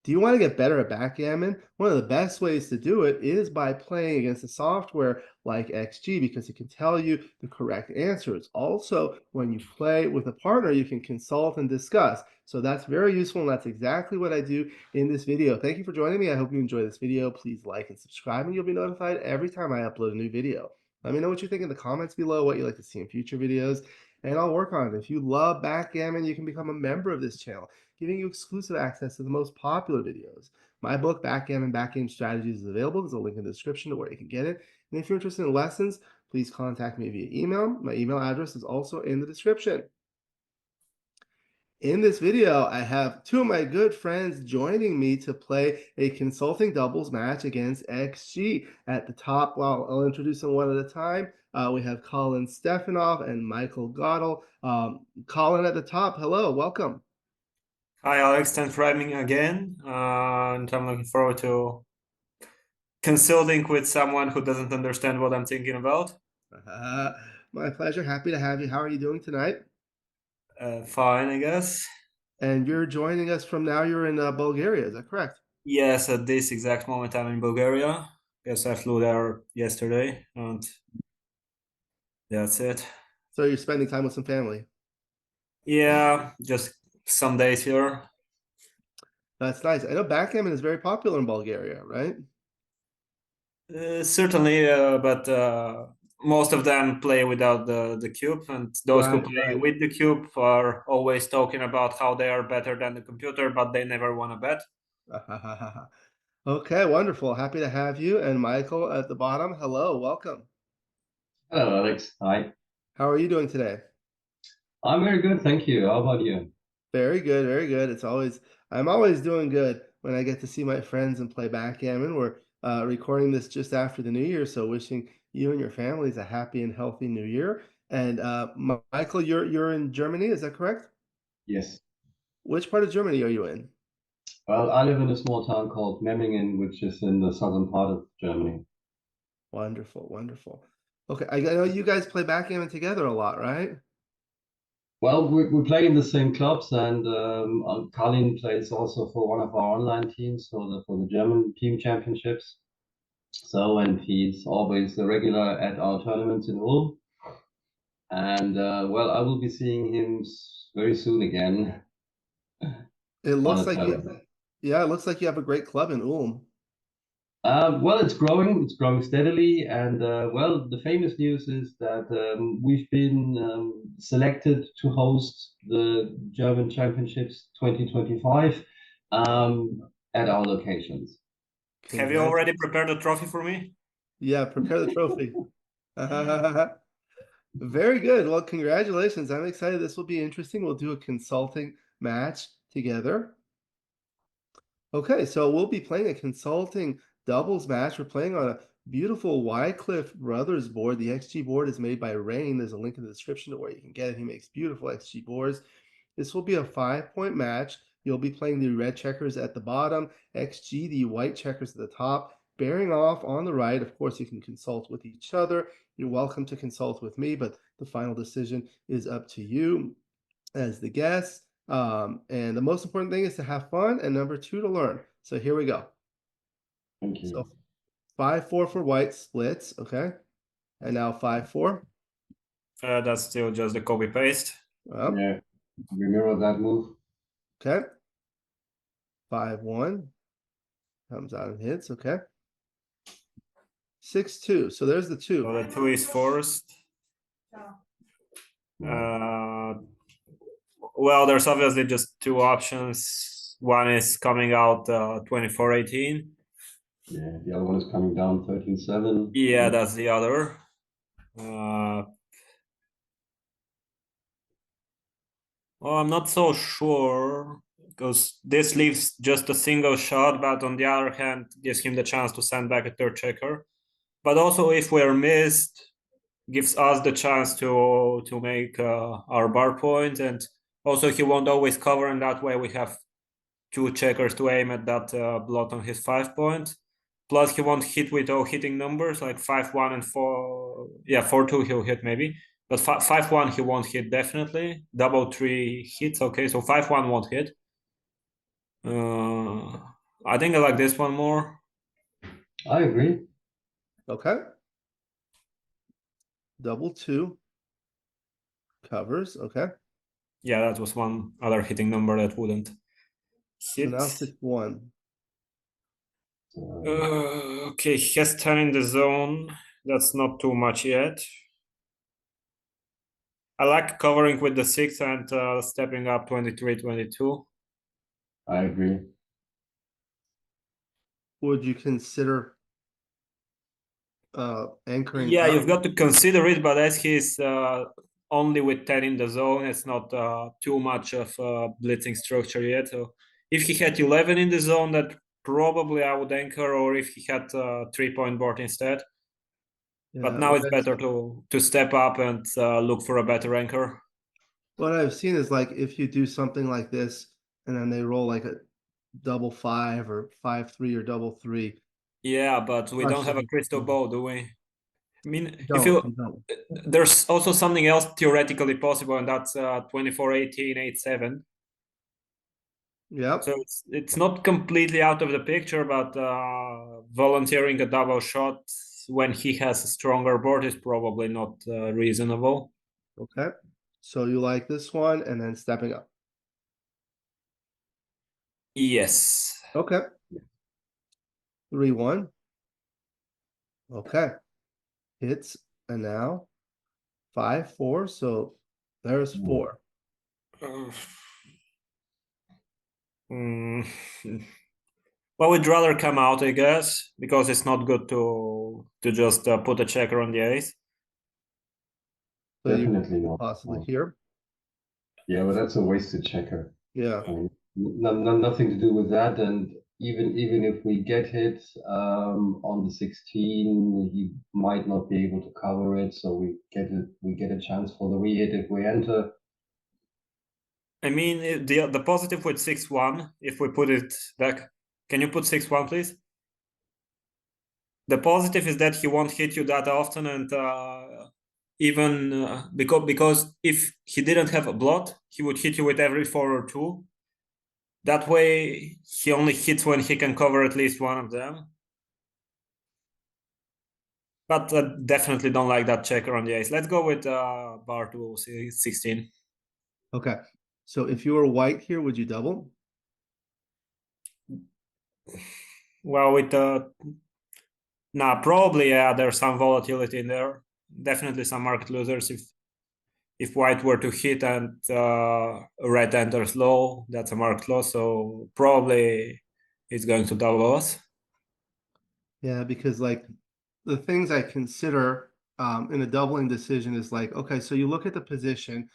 Do you want to get better at backgammon? One of the best ways to do it is by playing against a software like XG because it can tell you the correct answers. Also, when you play with a partner, you can consult and discuss. So that's very useful, and that's exactly what I do in this video. Thank you for joining me. I hope you enjoy this video. Please like and subscribe, and you'll be notified every time I upload a new video. Let me know what you think in the comments below, what you'd like to see in future videos, and I'll work on it. If you love backgammon, you can become a member of this channel, giving you exclusive access to the most popular videos. My book, Backgammon Backgame Strategies, is available. There's a link in the description to where you can get it. And if you're interested in lessons, please contact me via email. My email address is also in the description. In this video, I have two of my good friends joining me to play a consulting doubles match against XG. At the top, well, I'll introduce them one at a time. We have Kalin Stefanov and Mikel Goettl. Kalin at the top, hello, welcome. Hi, Alex. Thanks for having me again. And I'm looking forward to consulting with someone who doesn't understand what I'm thinking about. My pleasure. Happy to have you. How are you doing tonight? Fine, I guess. And you're joining us from now. You're in Bulgaria, is that correct? Yes, at this exact moment, I'm in Bulgaria. Yes, I flew there yesterday, and that's it. So you're spending time with some family. Yeah, just some days here. That's nice. I know backgammon is very popular in Bulgaria, right? Certainly, but most of them play without the cube, and those who play with the cube are always talking about how they are better than the computer, but they never want to bet. Okay, wonderful. Happy to have you. And Michael at the bottom, hello, welcome. Hello, Alex. Hi. How are you doing today? I'm very good, thank you. How about you? Very good, very good. I'm always doing good when I get to see my friends and play backgammon. We're recording this just after the new year, so wishing you and your families a happy and healthy new year. And Michael, you're in Germany, is that correct? Yes. Which part of Germany are you in? Well, I live in a small town called Memmingen, which is in the southern part of Germany. Wonderful, wonderful. Okay, I know you guys play backgammon together a lot, right? Well, we play in the same clubs, and Kalin plays also for one of our online teams, for the German team championships. So, and he's always a regular at our tournaments in Ulm. And well, I will be seeing him very soon again. It looks like tournament. yeah, it looks like you have a great club in Ulm. Well, it's growing steadily, and well, the famous news is that we've been selected to host the German Championships 2025 at our locations. Have you already prepared a trophy for me? Yeah, prepare the trophy. Very good. Well, congratulations. I'm excited. This will be interesting. We'll do a consulting match together. Okay, so we'll be playing a consulting doubles match. We're playing on a beautiful Wycliffe Brothers board. The XG board is made by Rain. There's a link in the description to where you can get it. He makes beautiful XG boards. This will be a 5-point match. You'll be playing the red checkers at the bottom, XG, the white checkers at the top. Bearing off on the right, of course, you can consult with each other. You're welcome to consult with me, but the final decision is up to you as the guest. And the most important thing is to have fun, and number 2, to learn. So here we go. Thank you. So 5-4 for white splits, okay? And now 5-4. That's still just the copy paste. Yeah, we mirror that move. Okay. 5-1 comes out and hits, okay. 6-2. So there's the 2. So the 2 is forced. Well, there's obviously just 2 options. One is coming out 24-18. Yeah, the other one is coming down 13-7. Yeah, that's the other. Well, I'm not so sure, because this leaves just a single shot, but on the other hand, gives him the chance to send back a third checker. But also, if we're missed, gives us the chance to make our bar point, and also he won't always cover, and that way we have 2 checkers to aim at that blot on his 5-point. Plus, he won't hit with all hitting numbers like 5-1 and 4. Yeah, 4-2 he'll hit maybe. But 5-1 he won't hit definitely. Double 3 hits, okay, so 5-1 won't hit. I think I like this one more. I agree. Okay. Double two. Covers. Okay. Yeah, that was one other hitting number that wouldn't So hit. now 6-1. Okay, he has 10 in the zone. That's not too much yet. I like covering with the 6 and stepping up 23-22. I agree. Would you consider anchoring Yeah, up? you've got to consider it, but as he's only with 10 in the zone, it's not too much of a blitzing structure yet. So if he had 11 in the zone, that probably I would anchor, or if he had a 3-point board instead. But Yeah, now it's better to step up and look for a better anchor. what I've seen is like if you do something like this and then they roll like a double 5 or 5-3 or double 3. Yeah, but we don't have a Especially- crystal ball, do we? I mean, if You you don't. there's also something else theoretically possible, and that's 24-18, 8-7. Yep. So it's not completely out of the picture, but volunteering a double shot when he has a stronger board is probably not reasonable. Okay. So you like this one and then stepping up. Yes. Okay. 3-1. Okay. Hits and now 5-4. So there's 4. Mm. Well, we'd rather come out, I guess, because it's not good to just put a checker on the ace. So you Definitely not. possibly here. Yeah, but that's a wasted checker. Yeah. I mean, nothing to do with that. And even if we get hit on the 16, he might not be able to cover it. So we get a chance for the re-hit if we enter. I mean, the positive with 6-1, if we put it back, can you put 6-1, please? The positive is that he won't hit you that often, and even because if he didn't have a blot, he would hit you with every 4 or 2. That way, he only hits when he can cover at least one of them. But definitely don't like that checker on the ace. Let's go with bar to 16. Okay. So if you were white here, would you double? Well, with nah, probably there's some volatility in there. Definitely some market losers if white were to hit and red enters low, that's a marked loss. So probably it's going to double us. Yeah, because like the things I consider in a doubling decision is like, okay, so you look at the position.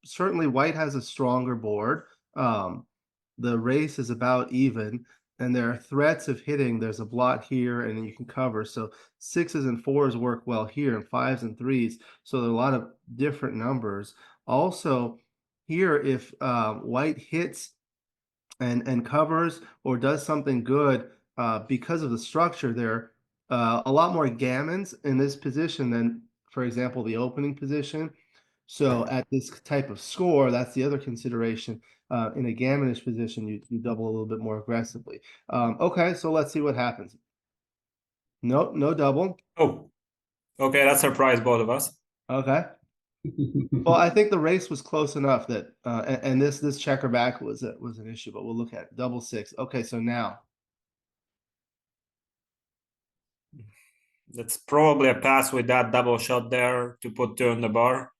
Certainly white has a stronger board. The race is about even, and there are threats of hitting. There's a blot here, and you can cover. So 6s and 4s work well here, and 5s and 3s. So there are a lot of different numbers. Also, here, if white hits and covers or does something good because of the structure there, a lot more gammons in this position than, for example, the opening position. So at this type of score, that's the other consideration. In a gammonish position, you double a little bit more aggressively. Okay, so let's see what happens. No, no double. Oh, okay, that surprised both of us. Okay. Well, I think the race was close enough that, and this checker back was an issue, but we'll look at it. Double 6. Okay, so now. That's probably a pass with that double shot there to put 2 on the bar.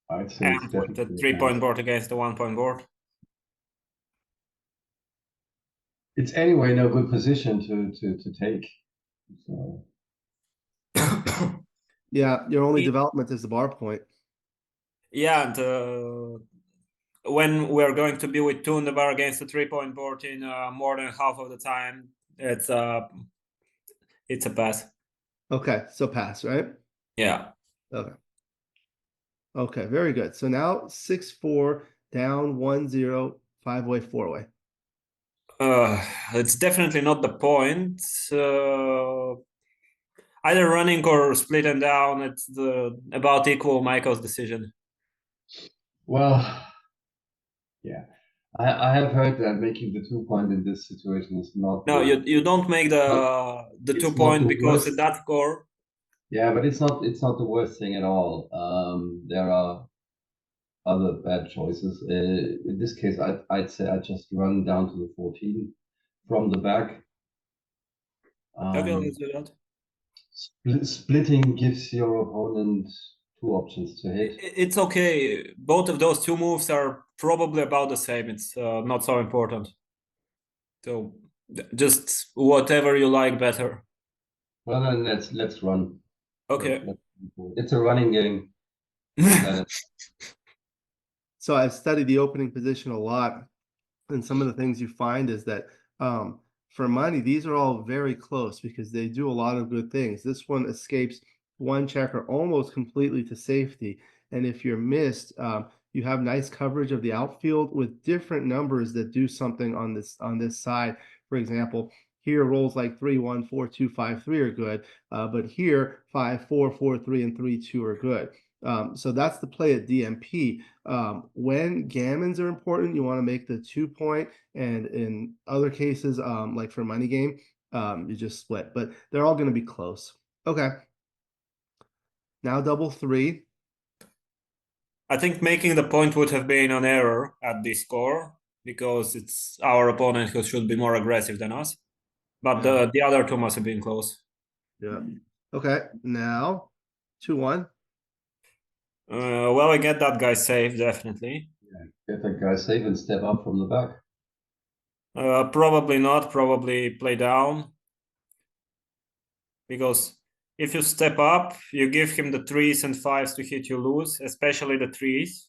I'd say it's And with the definitely a 3-point pass. board against the 1-point board. It's anyway no good position to take. So Yeah, your only development is the bar point. Yeah, and when we're going to be with 2 on the bar against the 3-point board in more than half of the time, it's a pass. Okay, so pass, right? Yeah. Okay. Okay, very good. So now 6-4, down 1-0, 5-way, 4-way. It's definitely not the point. Either running or splitting down, it's about equal Mikel's decision. well, yeah. I have heard that making the 2 point in this situation is not No, the you don't make not, the it's not 2 point the because at worst. that score. Yeah, but it's not the worst thing at all. There are other bad choices. In this case, I'd say I just run down to the 14 from the back. Okay, Um, let's do that. Splitting gives your opponent 2 options to hit. It's okay. Both of those two moves are probably about the same. It's not so important. So just whatever you like better. Well, then let's run. Okay. It's a running game. Let it. So I've studied the opening position a lot, and some of the things you find is that for money, these are all very close because they do a lot of good things. This one escapes one checker almost completely to safety, and if you're missed, you have nice coverage of the outfield with different numbers that do something on this side. For example, here rolls like 3-1, 4-2, 5-3 are good, but here 5-4, 4-3, and 3-2 are good. So that's the play at DMP. When gammons are important, you want to make the 2 point, and in other cases, like for money game, you just split, but they're all going to be close. Okay. Now double three. I think making the point would have been an error at this score because it's our opponent who should be more aggressive than us. But Yeah. the other two must have been close. Yeah. Okay. Now 2-1. Well, I get that guy safe, definitely. Get that guy safe and step up from the back. Probably not, probably play down. Because if you step up, you give him the 3s and 5s to hit you lose, especially the 3s.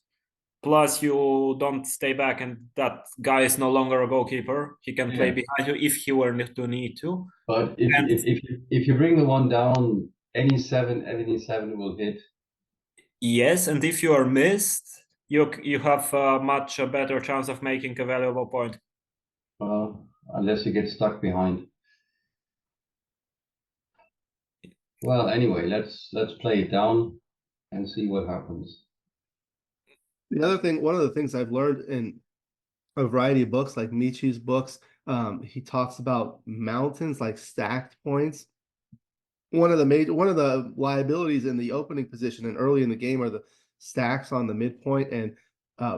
Plus, you don't stay back, and that guy is no longer a goalkeeper. He can play behind you if he were to need to. But if you bring the one down, any 7 will hit. Yes, and if you are missed, you have a much better chance of making a valuable point. Unless you get stuck behind. Well, anyway, let's play it down and see what happens. The other thing, one of the things I've learned in a variety of books, like Michi's books, he talks about mountains, like stacked points. One of the liabilities in the opening position and early in the game are the stacks on the midpoint and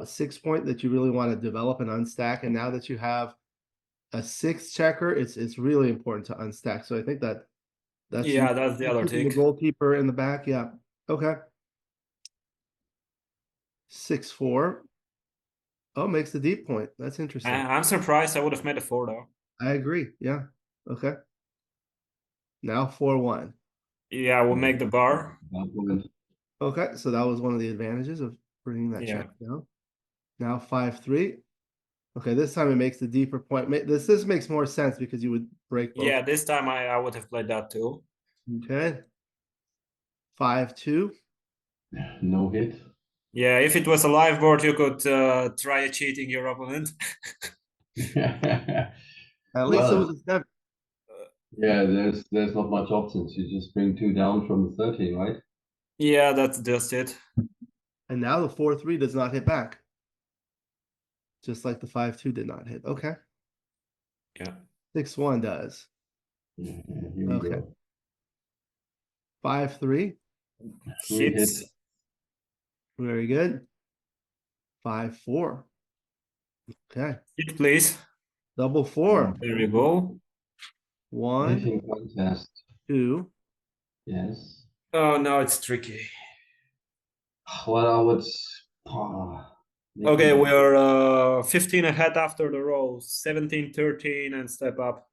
6 point that you really want to develop and unstack. And now that you have a 6 checker, it's really important to unstack. So I think that's That's the other keeping the thing. goalkeeper in the back. Yeah. Okay. 6-4. Oh, makes the deep point. That's interesting. I'm surprised I would have made a 4 though. I agree. Yeah. Okay. Now 4-1. Yeah, we'll make the bar. Okay, so that was one of the advantages of bringing that check down. Now 5-3. Okay, this time it makes the deeper point. This makes more sense because you would break both. Yeah, this time I would have played that too. Okay. 5-2. No hit. Yeah, if it was a live board, you could try cheating your opponent. At least it Well, was a 7. yeah, there's not much options. You just bring 2 down from the 13, right? Yeah, that's just it. And now the 4-3 does not hit back. Just like the 5-2 did not hit. Okay. Yeah. 6-1 does. Yeah, here we Okay. go. 5-3. Hits. Very good. 5-4. Okay. Hit, please. Double 4. There you go. 1, Hitting contest. 2. Yes. Oh, now it's tricky. Well, I would. Okay, we are 15 ahead after the roll. 17, 13, and step up.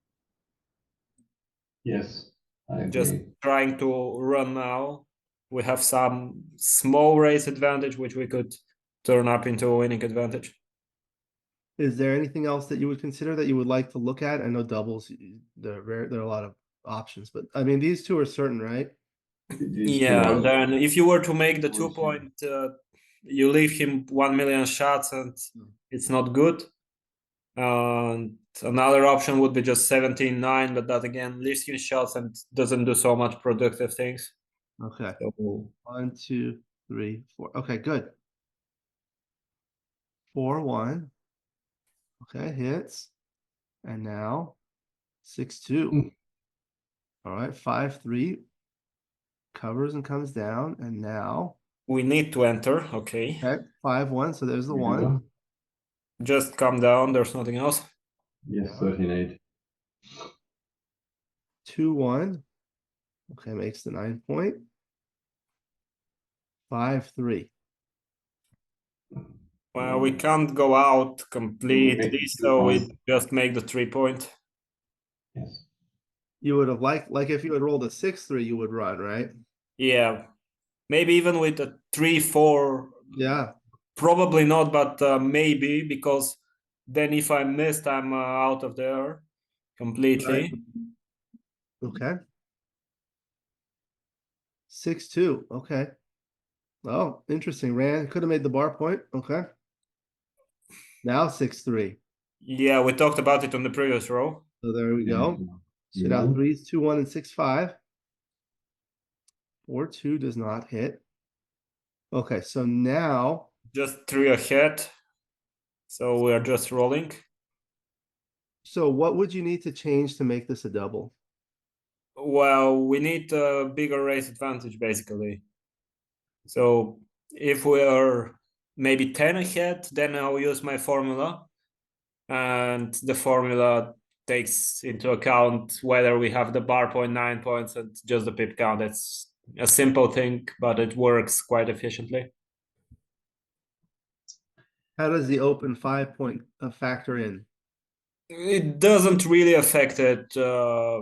Yes, I agree. Just trying to run now. We have some small race advantage, which we could turn up into a winning advantage. Is there anything else that you would consider that you would like to look at? I know doubles, there are a lot of options, but I mean, these two are certain, right? Yeah, and then if you were to make the 2 point, you leave him 1 million shots and it's not good. And another option would be just 17-9, but that again leaves him shots and doesn't do so much productive things. Okay. So, 1, 2, 3, 4. Okay, good. 4-1. Okay, hits. And now 6-2. Mm. All right, 5-3. Covers and comes down. And now, We need to enter. Okay. okay, 5-1. So there's the one. Yeah. Just come down. There's nothing else. Yes, 13-8. 2-1. Okay, makes the 9 point. 5-3. Well, we can't go out completely, Make it 2 so we points. just make the 3 point. Yes. You would have like if you had rolled a 6-3, you would run, right? Yeah. Maybe even with a 3-4. Yeah. Probably not, but maybe, because then if I missed, I'm out of there completely. Okay. 6-2. Okay. Oh, interesting. Could have made the bar point. Okay. Now 6-3. Yeah, we talked about it on the previous row. So there we go. So Yeah. now 3s, 2-1, and 6-5. 4-2 does not hit. Okay, so now Just 3 ahead. So we are just rolling. so what would you need to change to make this a double? Well, we need a bigger race advantage, basically. So if we are maybe 10 ahead, then I'll use my formula. And the formula takes into account whether we have the bar point, 9 points, and just the pip count. It's a simple thing, but it works quite efficiently. How does the open 5 point factor in? It doesn't really affect it. I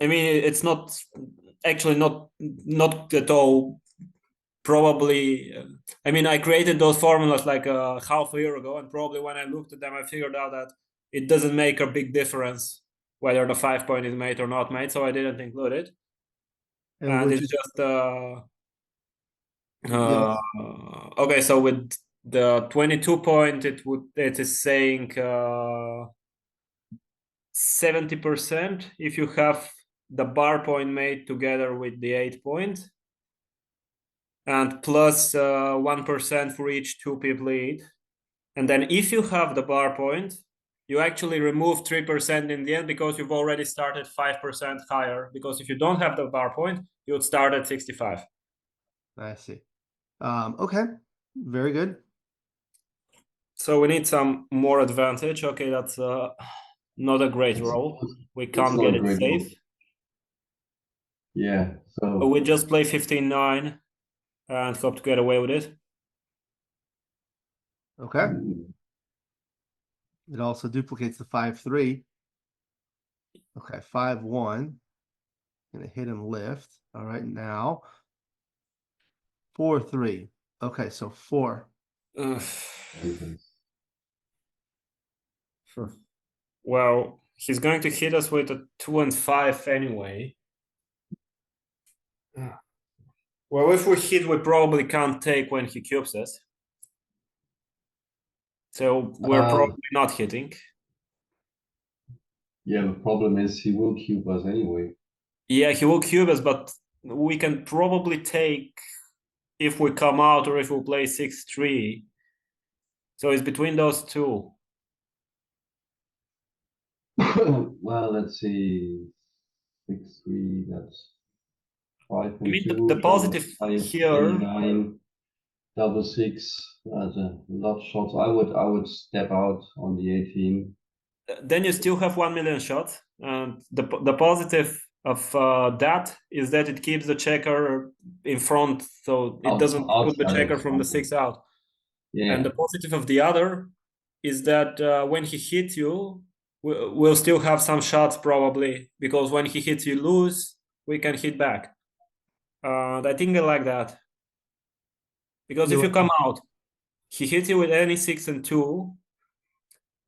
mean, it's not actually not at all. Probably, I mean, I created those formulas like half a year ago, and probably when I looked at them, I figured out that it doesn't make a big difference whether the 5 point is made or not made, so I didn't include it. And it's just Yes. okay. So with the 22 point, it is saying 70% if you have the bar point made together with the 8 point, and plus 1% for each 2 pip lead. And then if you have the bar point, you actually remove 3% in the end because you've already started 5% higher. Because if you don't have the bar point, you would start at 65. I see. Okay, very good. So we need some more advantage. Okay, that's not a great roll. We can't get it safe. Yeah, so We just play 15-9 and hope to get away with it. Okay. It also duplicates the 5-3. Okay, 5-1. Gonna hit and lift. All right, now 4-3. Okay, so 4. Well, he's going to hit us with a 2 and 5 anyway. Well, if we hit, we probably can't take when he cubes us. So we're probably not hitting. Yeah, the problem is he will cube us anyway. Yeah, he will cube us, but we can probably take if we come out or if we play 6-3. So it's between those two. Well, let's see. 6-3, that's 5.2. I mean, the positive here. 9, double 6. That's a lot of shots. I would step out on the 18. Then you still have 1 million shots. And the positive of that is that it keeps the checker in front, so it doesn't put the checker from the 6 out. Yeah. And the positive of the other is that when he hits you, we'll still have some shots probably, because when he hits you loose, we can hit back. I think I like that. Because if you come out, he hits you with any 6 and 2,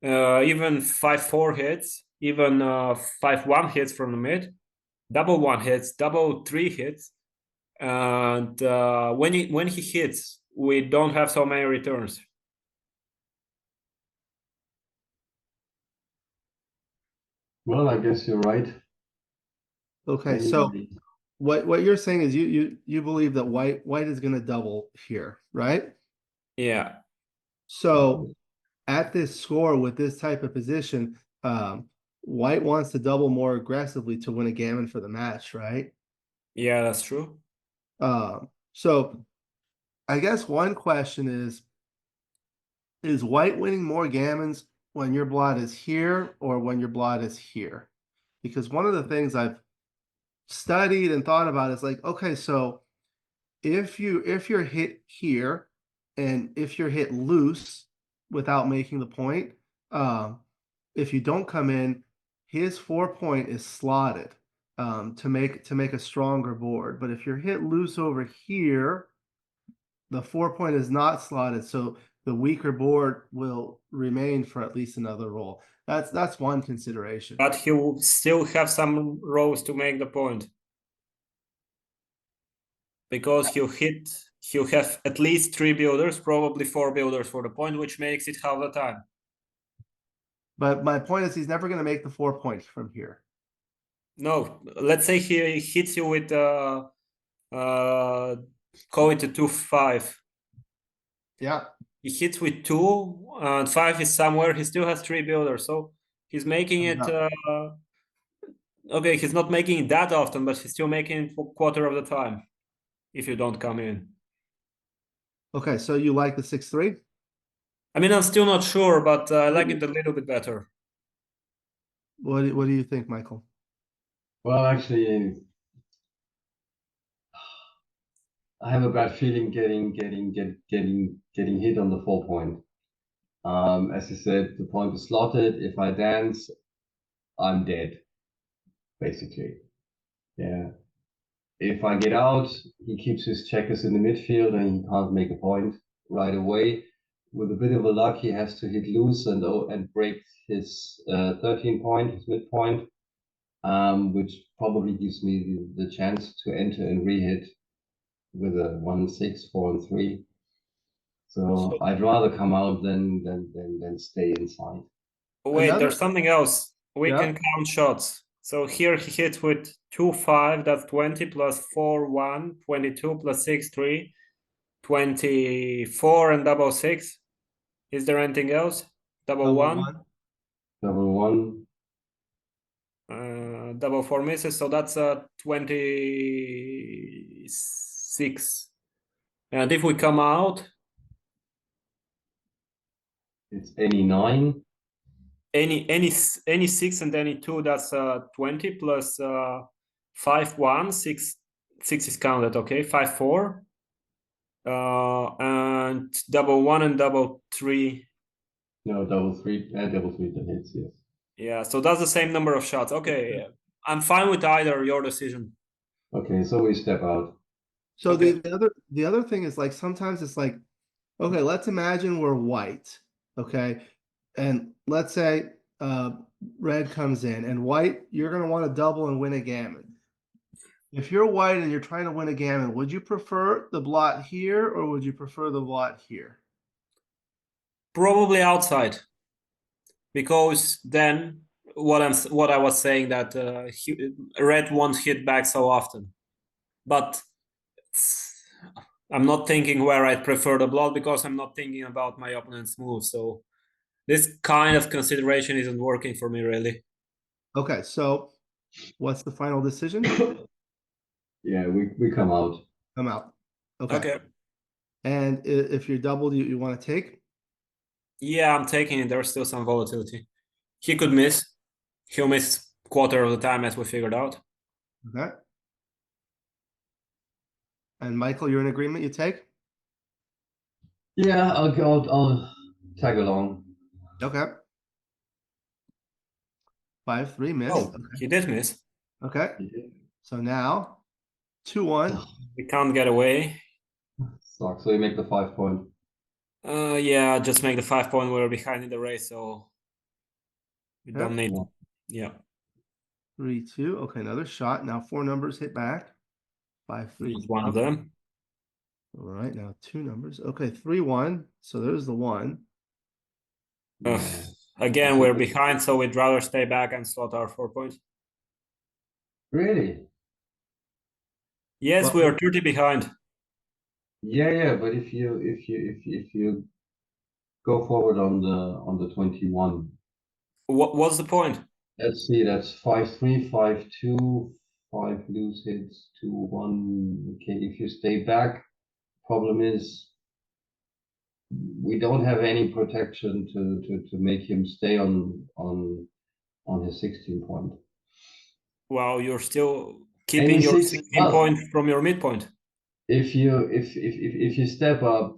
even 5-4 hits, even 5-1 hits from the mid, double 1 hits, double 3 hits, and when he hits, we don't have so many returns. Well, I guess you're right. Okay, so what you're saying is you believe that white is going to double here, right? Yeah. So at this score with this type of position, White wants to double more aggressively to win a gammon for the match, right? Yeah, that's true. So I guess one question is White winning more gammons when your blot is here or when your blot is here? Because one of the things I've studied and thought about is like, okay, so if you're hit here and if you're hit loose without making the point, if you don't come in, his 4-point is slotted to make a stronger board. But if you're hit loose over here, the 4-point is not slotted, so the weaker board will remain for at least another roll. That's one consideration. But he will still have some rows to make the point. Because he'll have at least 3 builders, probably 4 builders for the point, which makes it half the time. But my point is he's never going to make the 4 points from here. No, let's say he hits you with call it a 2-5. Yeah. He hits with 2 and 5 is somewhere. He still has 3 builders, so he's making it. Okay, he's not making it that often, but he's still making it for quarter of the time. If you don't come in. Okay, so you like the 6-3? I mean, I'm still not sure, but I like it a little bit better. What do you think, Michael? Well, actually, I have a bad feeling getting hit on the 4-point. As you said, the point is slotted. If I dance, I'm dead, basically. Yeah. If I get out, he keeps his checkers in the midfield and he can't make a point right away. With a bit of a luck, he has to hit loose and break his 13-point, his midpoint, which probably gives me the chance to enter and rehit with a 1-6, 4-3. So I'd rather come out than stay inside. Wait, there's something else. We can count shots. So here he hits with 2-5, that's 20 plus 4-1, 22 plus 6-3, 24 and double 6. Is there anything else? Double 1? Double 1. Double 4 misses, so that's 26. And if we come out, it's any 9. any 6 and any 2, that's 20 plus 5-1, 6 is counted, okay? 5-4. And double 1 and double 3. No, double 3. Double 3 that hits, yes. Yeah, so that's the same number of shots. Okay, I'm fine with either. Your decision. Okay, so we step out. So the other thing is like sometimes it's like, okay, let's imagine we're White, okay, and let's say Red comes in, and White, you're going to want to double and win a gammon. If you're White and you're trying to win a gammon, would you prefer the blot here or would you prefer the blot here? Probably outside, because then what I was saying that Red won't hit back so often, but I'm not thinking where I'd prefer the blot because I'm not thinking about my opponent's move. So this kind of consideration isn't working for me really. Okay, so what's the final decision? Yeah, we come out. Come out. Okay. Okay. And if you're doubled, you want to take? Yeah, I'm taking it. There's still some volatility. He could miss. He'll miss quarter of the time, as we figured out. Okay. And Michael, you're in agreement? You take? Yeah, I'll tag along. Okay. 5-3 miss. Oh, okay. He did miss. Okay. So now 2-1. We can't get away. Sucks. So you make the 5-point. Yeah, just make the 5-point. We're behind in the race, so we don't need. Yeah. 3-2. Okay, another shot. Now 4 numbers hit back. 5-3. One of them. All right, now 2 numbers. Okay, 3-1. So there's the 1. Again, we're behind, so we'd rather stay back and slot our 4 points. Really? Yes, we are 30 behind. Yeah, but if you go forward on the 21. What's the point? Let's see, that's 5-3, 5-2, 5 loose hits, 2-1. Okay, if you stay back, problem is we don't have any protection to make him stay on his 16 point. Well, you're still keeping Any your six, 16 point from your midpoint. if you step up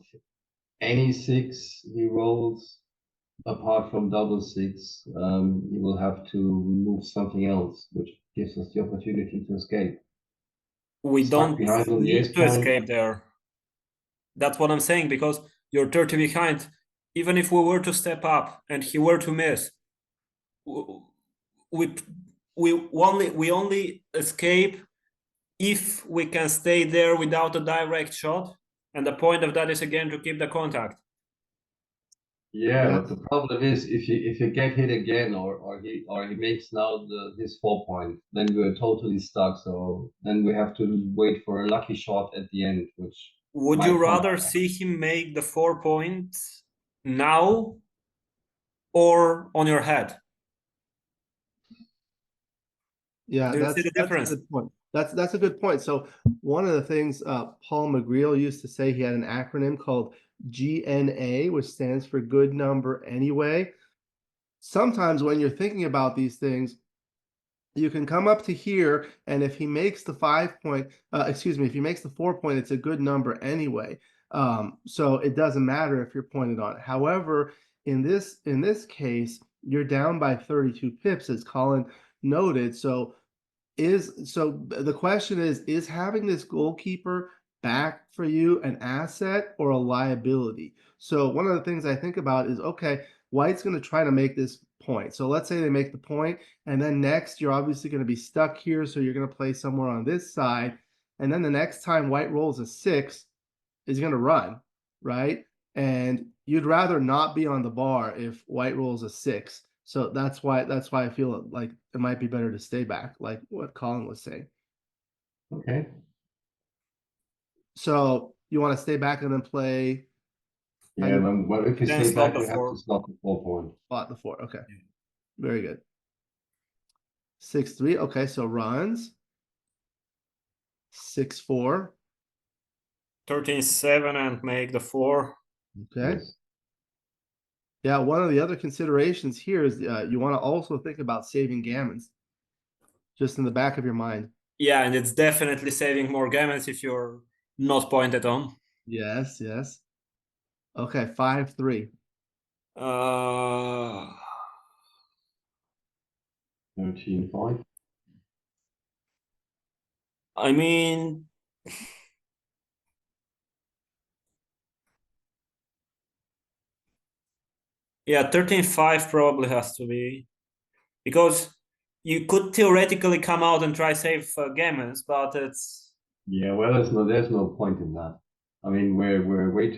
any 6 he rolls, apart from double 6, he will have to move something else, which gives us the opportunity to escape. We Stuck don't behind on the need ace to point. escape there. That's what I'm saying, because you're 30 behind. Even if we were to step up and he were to miss, we only escape if we can stay there without a direct shot. And the point of that is again to keep the contact. Yeah, but the problem is if you get hit again or he makes now his 4 point, then we're totally stuck. So then we have to wait for a lucky shot at the end, which Would you rather see him make the 4 point now or on your head? Yeah, Do you see the that's a difference? good point. That's a good point. So one of the things Paul McGreal used to say, he had an acronym called GNA, which stands for good number anyway. Sometimes when you're thinking about these things, you can come up to here, and if he makes the 5 point, if he makes the 4 point, it's a good number anyway. So it doesn't matter if you're pointed on. However, in this case, you're down by 32 pips, as Colin noted. So the question is having this goalkeeper back for you an asset or a liability? So one of the things I think about is, okay, White's going to try to make this point. So let's say they make the point, and then next you're obviously going to be stuck here, so you're going to play somewhere on this side, and then the next time White rolls a 6, is going to run, right? And you'd rather not be on the bar if White rolls a 6. So that's why I feel like it might be better to stay back, like what Colin was saying. Okay. So you want to stay back and then play. Yeah, well, if you Then stay slot back, the you have 4. to slot the 4 point. Slot the 4. Okay, very good. 6-3. Okay, so runs. 6-4. 13-7 and make the 4. Okay. Yes. Yeah, one of the other considerations here is you want to also think about saving gammons, just in the back of your mind. Yeah, and it's definitely saving more gammons if you're not pointed on. Yes, yes. Okay, 5-3. 13-5. I mean, yeah, 13-5 probably has to be, because you could theoretically come out and try save gammons, but it's Yeah, well, there's no point in that. I mean, we're way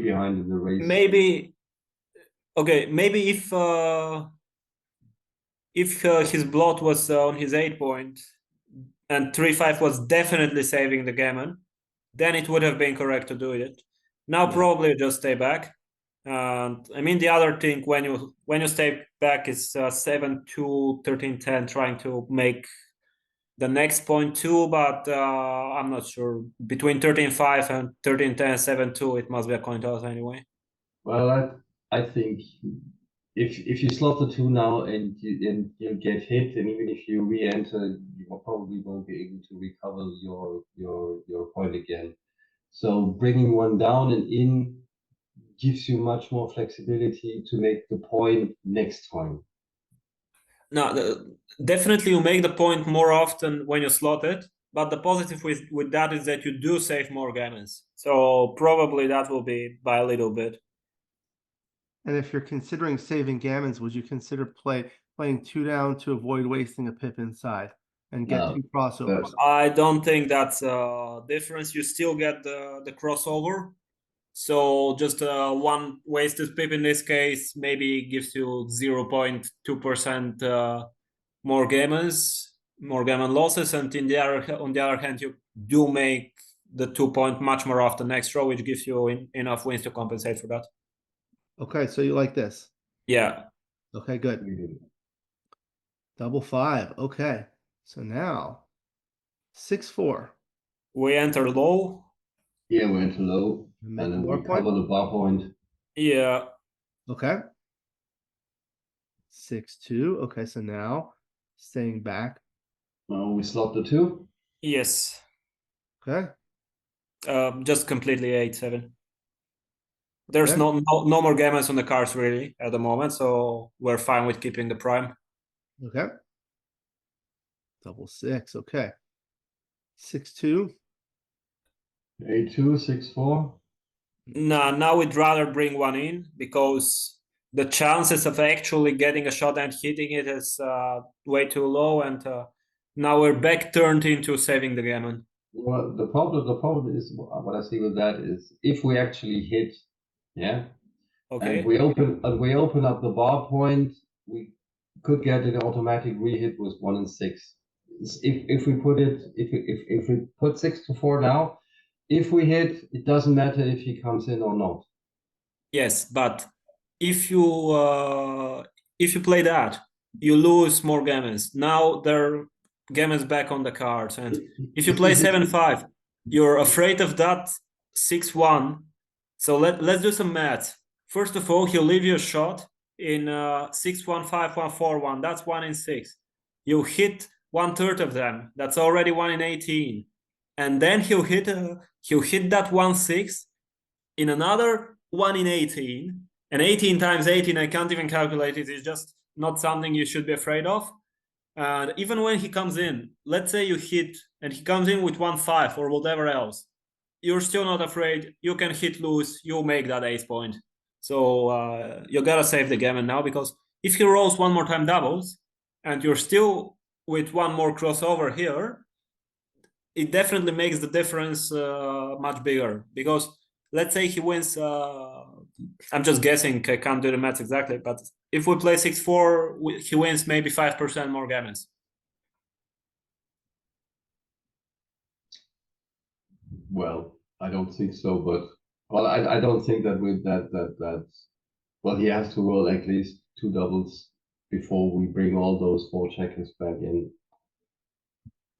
behind in the race. maybe okay. Maybe if his blot was on his 8 point and 3-5 was definitely saving the gammon, then it would have been correct to do it. Now probably just stay back. And I mean, the other thing when you stay back is 7-2, 13-10, trying to make the next point too, but I'm not sure. Between 13-5 and 13-10, 7-2, it must be a coin toss anyway. Well, I think if you slot the 2 now and you get hit, and even if you re-enter, you probably won't be able to recover your point again. So bringing 1 down and in gives you much more flexibility to make the point next time. No, definitely you make the point more often when you slot it, but the positive with that is that you do save more gammons. So probably that will be by a little bit. And if you're considering saving gammons, would you consider playing 2 down to avoid wasting a pip inside and get 2 crossovers? I don't think that's a difference. You still get the crossover. So just 1 wasted pip in this case maybe gives you 0.2% more gammon losses, and on the other hand, you do make the 2 point much more often extra, which gives you enough wins to compensate for that. Okay, so you like this. Yeah. Okay, good. Double 5. Okay. So now 6-4. We enter low. Yeah, we enter low, Make and the then bar we point. cover the bar point. Yeah. Okay. 6-2. Okay, so now staying back. We slot the 2. Yes. Okay. Just completely 8-7. There's Okay. no more gammons on the cards really at the moment, so we're fine with keeping the prime. Okay. Double 6. Okay. 6-2. A2, 6-4. Nah, now we'd rather bring one in because the chances of actually getting a shot and hitting it is way too low, and now we're back turned into saving the gammon. Well, the problem is what I see with that is if we actually hit, yeah, Okay. and we open up the bar point, we could get an automatic rehit with 1 and 6. If we put it if we put 6-4 now, if we hit, it doesn't matter if he comes in or not. Yes, but if you play that, you lose more gammons. Now there are gammons back on the cards, and if you play 7-5, you're afraid of that 6-1. So let's do some math. First of all, he'll leave you a shot in 6-1, 5-1, 4-1. That's 1 in 6. You hit 1/3 of them. That's already 1 in 18. And then he'll hit that 1-6 in another 1 in 18. And 18 times 18, I can't even calculate it. It's just not something you should be afraid of. And even when he comes in, let's say you hit and he comes in with 1-5 or whatever else, you're still not afraid. You can hit loose. You'll make that ace point. So you gotta save the gammon now, because if he rolls one more time doubles and you're still with one more crossover here, it definitely makes the difference much bigger. Because let's say he wins, I'm just guessing, I can't do the math exactly, but if we play 6-4, he wins maybe 5% more gammons. Well, I don't think so, but well, I don't think that with that well, he has to roll at least 2 doubles before we bring all those 4 checkers back in.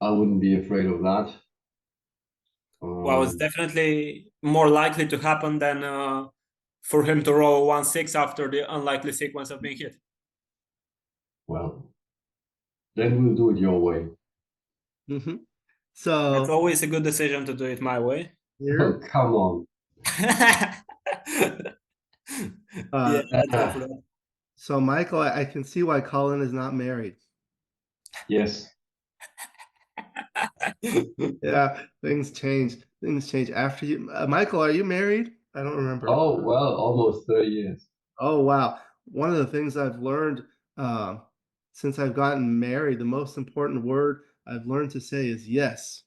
I wouldn't be afraid of that. Well, it's definitely more likely to happen than for him to roll 1-6 after the unlikely sequence of being hit. Well, then we'll do it your way. Mm-hmm. It's So always a good decision to do it my way. Oh, here, come on. Yeah, let's go for that. so Michael, I can see why Colin is not married. Yes. Yeah, things change. Things change after you. Michael, are you married? I don't remember. Oh, well, almost 30 years. Oh, wow. One of the things I've learned since I've gotten married, the most important word I've learned to say is yes.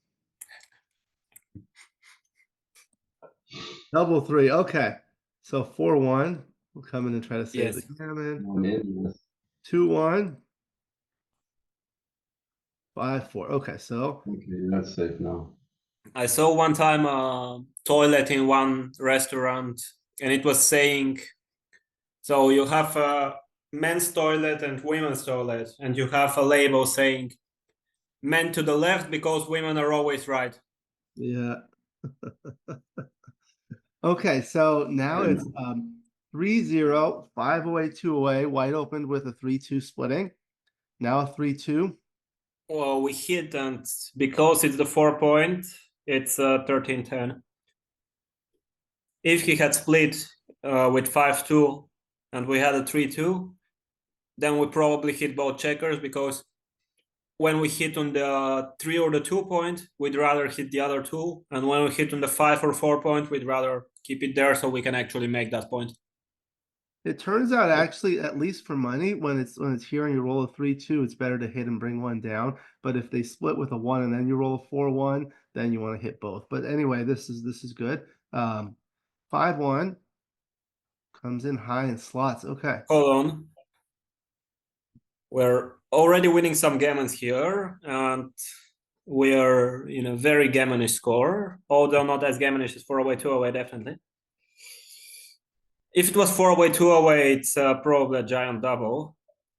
Double 3. Okay. So 4-1. We'll come in and try to save Yes. the gammon. 1 in, yes. 2-1. 5-4. Okay, so Okay, that's safe now. I saw one time a toilet in one restaurant, and it was saying, so you have a men's toilet and women's toilet, and you have a label saying men to the left because women are always right. yeah. Okay, so now it's 3-0, 5 away, 2 away. White opened with a 3-2 splitting. Now a 3-2. Well, we hit, and because it's the 4 point, it's 13-10. If he had split with 5-2 and we had a 3-2, then we probably hit both checkers, because when we hit on the 3 or the 2 point, we'd rather hit the other 2. And when we hit on the 5 or 4 point, we'd rather keep it there so we can actually make that point. It turns out actually, at least for money, when it's here and you roll a 3-2, it's better to hit and bring one down. But if they split with a 1 and then you roll a 4-1, then you want to hit both. But anyway, this is good. 5-1 comes in high and slots. Okay. Hold on. We're already winning some gammons here, and we're in a very gammonish score, although not as gammonish as 4 away, 2 away, definitely. If it was 4-away, 2-away, it's probably a giant double.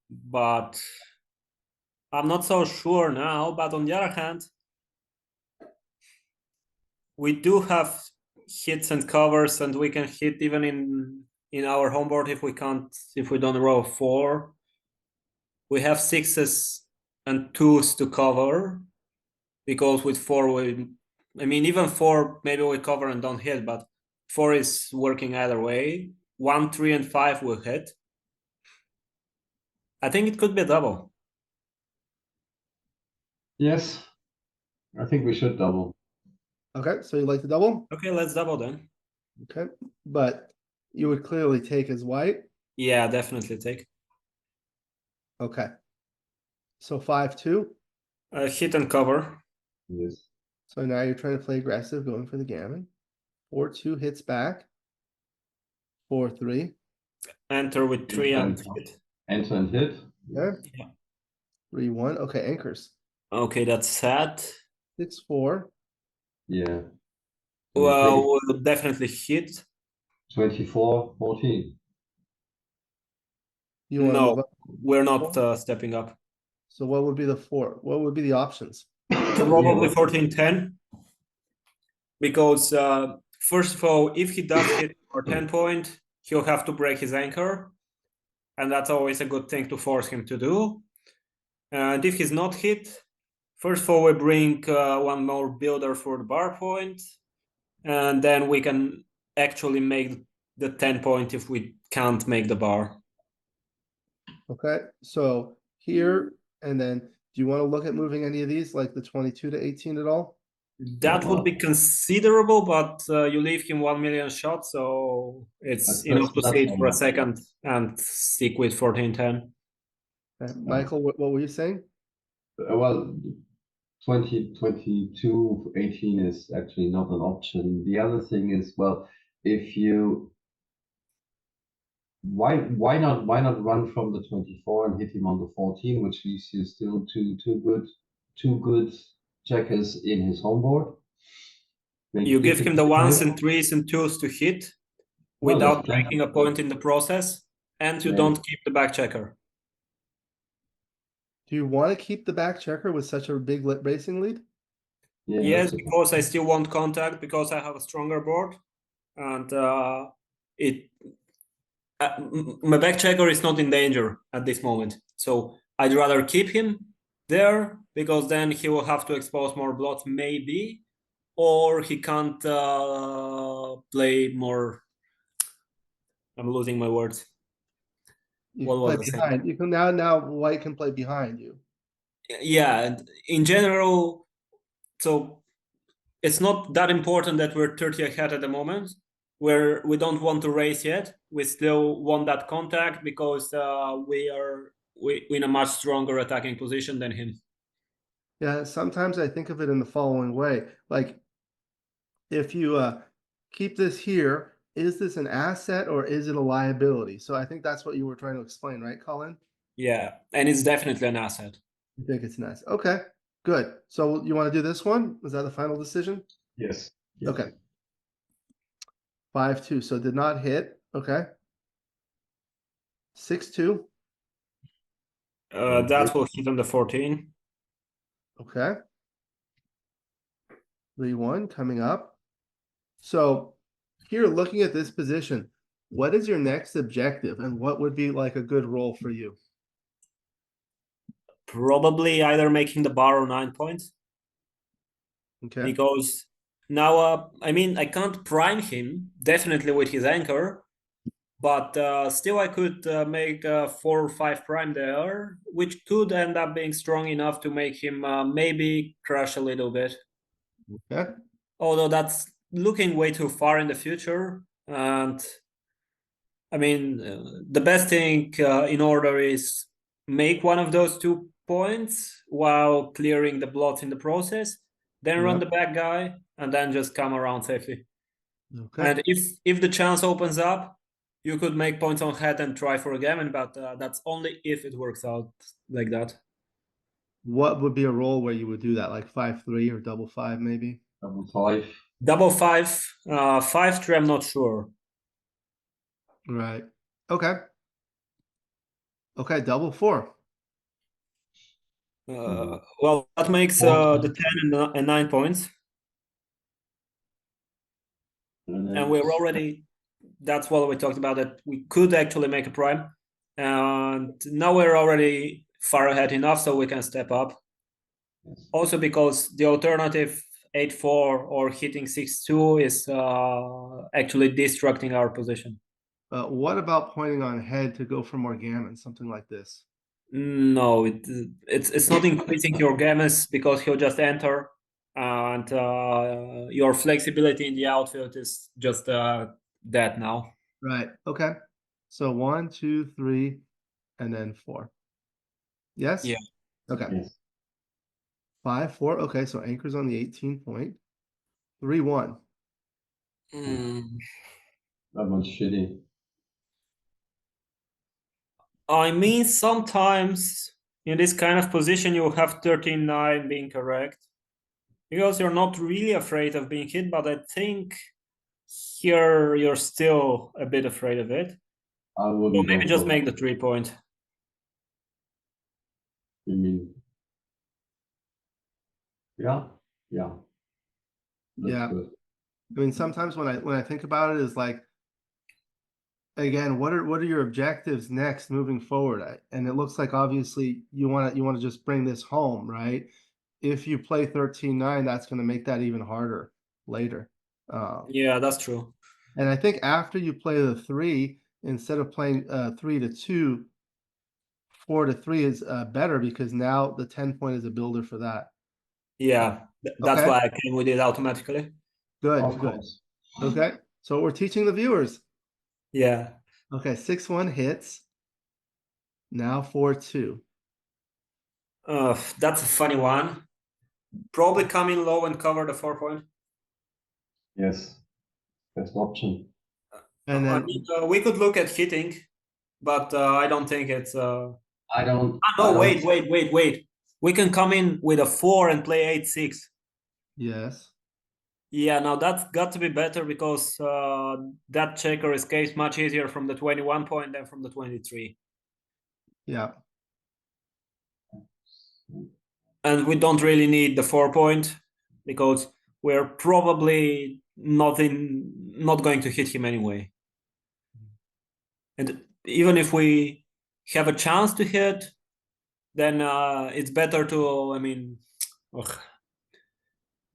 But I'm not so sure now. But on the other hand, we do have hits and covers, and we can hit even in our home board if we don't roll 4. We have 6s and 2s to cover, because with 4 even 4 maybe we cover and don't hit, but 4 is working either way. 1, 3, and 5 will hit. I think it could be a double. Yes, I think we should double. Okay, so you like the double? Okay, let's double then. Okay, but you would clearly take as white. Yeah, definitely take. Okay. So 5-2. Hit and cover. Yes. So now you're trying to play aggressive, going for the gammon. 4-2 hits back. 4-3. Enter with 3 and hit. Enter and hit. Okay. Yeah. 3-1. Okay, anchors. Okay, that's sad. 6-4. Yeah. Well, we'll definitely hit. 24-14. You want to No, move up? we're not stepping up. So what would be the 4? What would be the options? Probably 14-10. Because first of all, if he does hit for 10 point, he'll have to break his anchor. And that's always a good thing to force him to do. And if he's not hit, first of all, we bring one more builder for the bar point. And then we can actually make the 10 point if we can't make the bar. Okay, so here, and then do you want to look at moving any of these, like the 22 to 18 at all? That would be considerable, but you leave him 1 million shots, so it's enough to sit for a second and stick with 14-10. Okay. Michael, what were you saying? Well, 22, 18 is actually not an option. The other thing is, well, if you why not run from the 24 and hit him on the 14, which leaves you still two good checkers in his home board. You give him the 1s and 3s and 2s to hit without breaking a point in the process, and you don't keep the back checker. Do you want to keep the back checker with such a big racing lead? Yeah, yes, because I still want contact, because I have a stronger board, and my back checker is not in danger at this moment. So I'd rather keep him there, because then he will have to expose more blots maybe, or he can't play more. I'm losing my words. You What can was play the behind. You can now white can play behind you. Yeah, in general, so it's not that important that we're 30 ahead at the moment, where we don't want to race yet. We still want that contact, because we're in a much stronger attacking position than him. Yeah, sometimes I think of it in the following way. Like, if you keep this here, is this an asset or is it a liability? So I think that's what you were trying to explain, right, Colin? Yeah, and it's definitely an asset. You think it's nice. Okay, good. So you want to do this one? Is that the final decision? Yes. Okay. 5-2. So did not hit. Okay. 6-2. That will hit on the 14. Okay. 3-1 coming up. So here, looking at this position, what is your next objective and what would be like a good role for you? Probably either making the bar or 9 points. Okay. Because now, I can't prime him, definitely with his anchor, but still I could make 4 or 5 prime there, which could end up being strong enough to make him maybe crash a little bit. Okay. Although that's looking way too far in the future. And the best thing in order is make one of those 2 points while clearing the blots in the process, then run the back guy, and then just come around safely. Okay. And if the chance opens up, you could make points on head and try for a gammon, but that's only if it works out like that. What would be a role where you would do that, like 5-3 or double 5 maybe? Double 5. Double 5, 5-3, I'm not sure. Right. Okay. Okay, double 4. Well, that makes the 10 and 9 points. And we're already, that's what we talked about, that we could actually make a prime. And now we're already far ahead enough so we can step up. Also because the alternative 8-4 or hitting 6-2 is actually destructing our position. What about pointing on head to go for more gammon, something like this? No, it's not increasing your gammas because he'll just enter, and your flexibility in the outfield is just that now. Right. Okay. So 1, 2, 3, and then 4. Yes? Yeah. Okay. Yes. 5, 4. Okay, so anchor's on the 18 point. 3, 1. That one's shitty. I mean, sometimes in this kind of position, you have 13-9 being correct because you're not really afraid of being hit, but I think here you're still a bit afraid of it. I So wouldn't maybe go just for make that. the 3 point. You mean, yeah, yeah. That's Yeah. good. I mean, sometimes when I think about it, is like, again, what are your objectives next moving forward? And it looks like obviously you want to just bring this home, right? If you play 13-9, that's going to make that even harder later. Yeah, that's true. And I think after you play the 3, instead of playing 3-2, 4-3 is better because now the 10 point is a builder for that. Yeah, that's Okay, why I came with it automatically. good, Of good. course. Okay, so we're teaching the viewers. Yeah. Okay, 6-1 hits. Now 4-2. That's a funny one. Probably come in low and cover the 4 point. Yes. Best option. And I then mean, we could look at hitting, but I don't think it's. I don't. No, I don't. wait. We can come in with a 4 and play 8-6. yes. Yeah, now that's got to be better because that checker escapes much easier from the 21 point than from the 23. Yeah. And we don't really need the 4 point because we're probably not going to hit him anyway. And even if we have a chance to hit, then it's better to, I mean,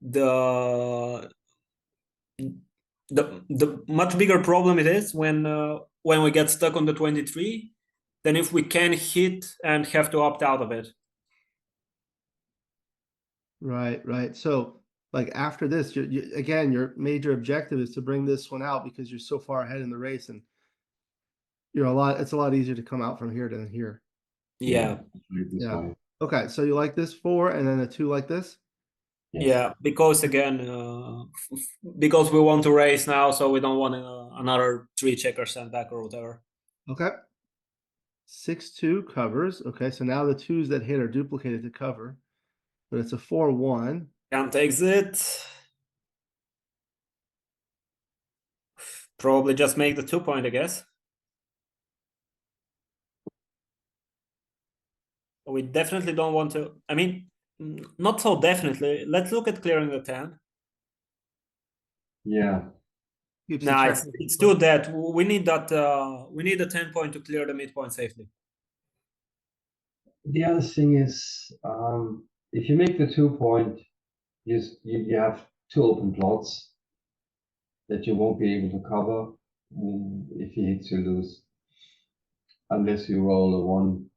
the much bigger problem it is when we get stuck on the 23 than if we can hit and have to opt out of it. Right, right. So like after this, again, your major objective is to bring this one out because you're so far ahead in the race, and it's a lot easier to come out from here than here. Yeah. This Yeah. way. Okay, so you like this 4 and then a 2 like this? Yes. Yeah, because again, because we want to race now, so we don't want another 3 checker sent back or whatever. Okay. 6-2 covers. Okay, so now the 2s that hit are duplicated to cover, but it's a 4-1. Can't exit. Probably just make the 2 point, I guess. We definitely don't want to. I mean, not so definitely. Let's look at clearing the 10. Yeah. Keeps the Nah, check. it's too dead. We need that. We need a 10 point to clear the midpoint safely. The other thing is, if you make the 2 point, you have 2 open plots that you won't be able to cover. If he hits, you lose, unless you roll a 1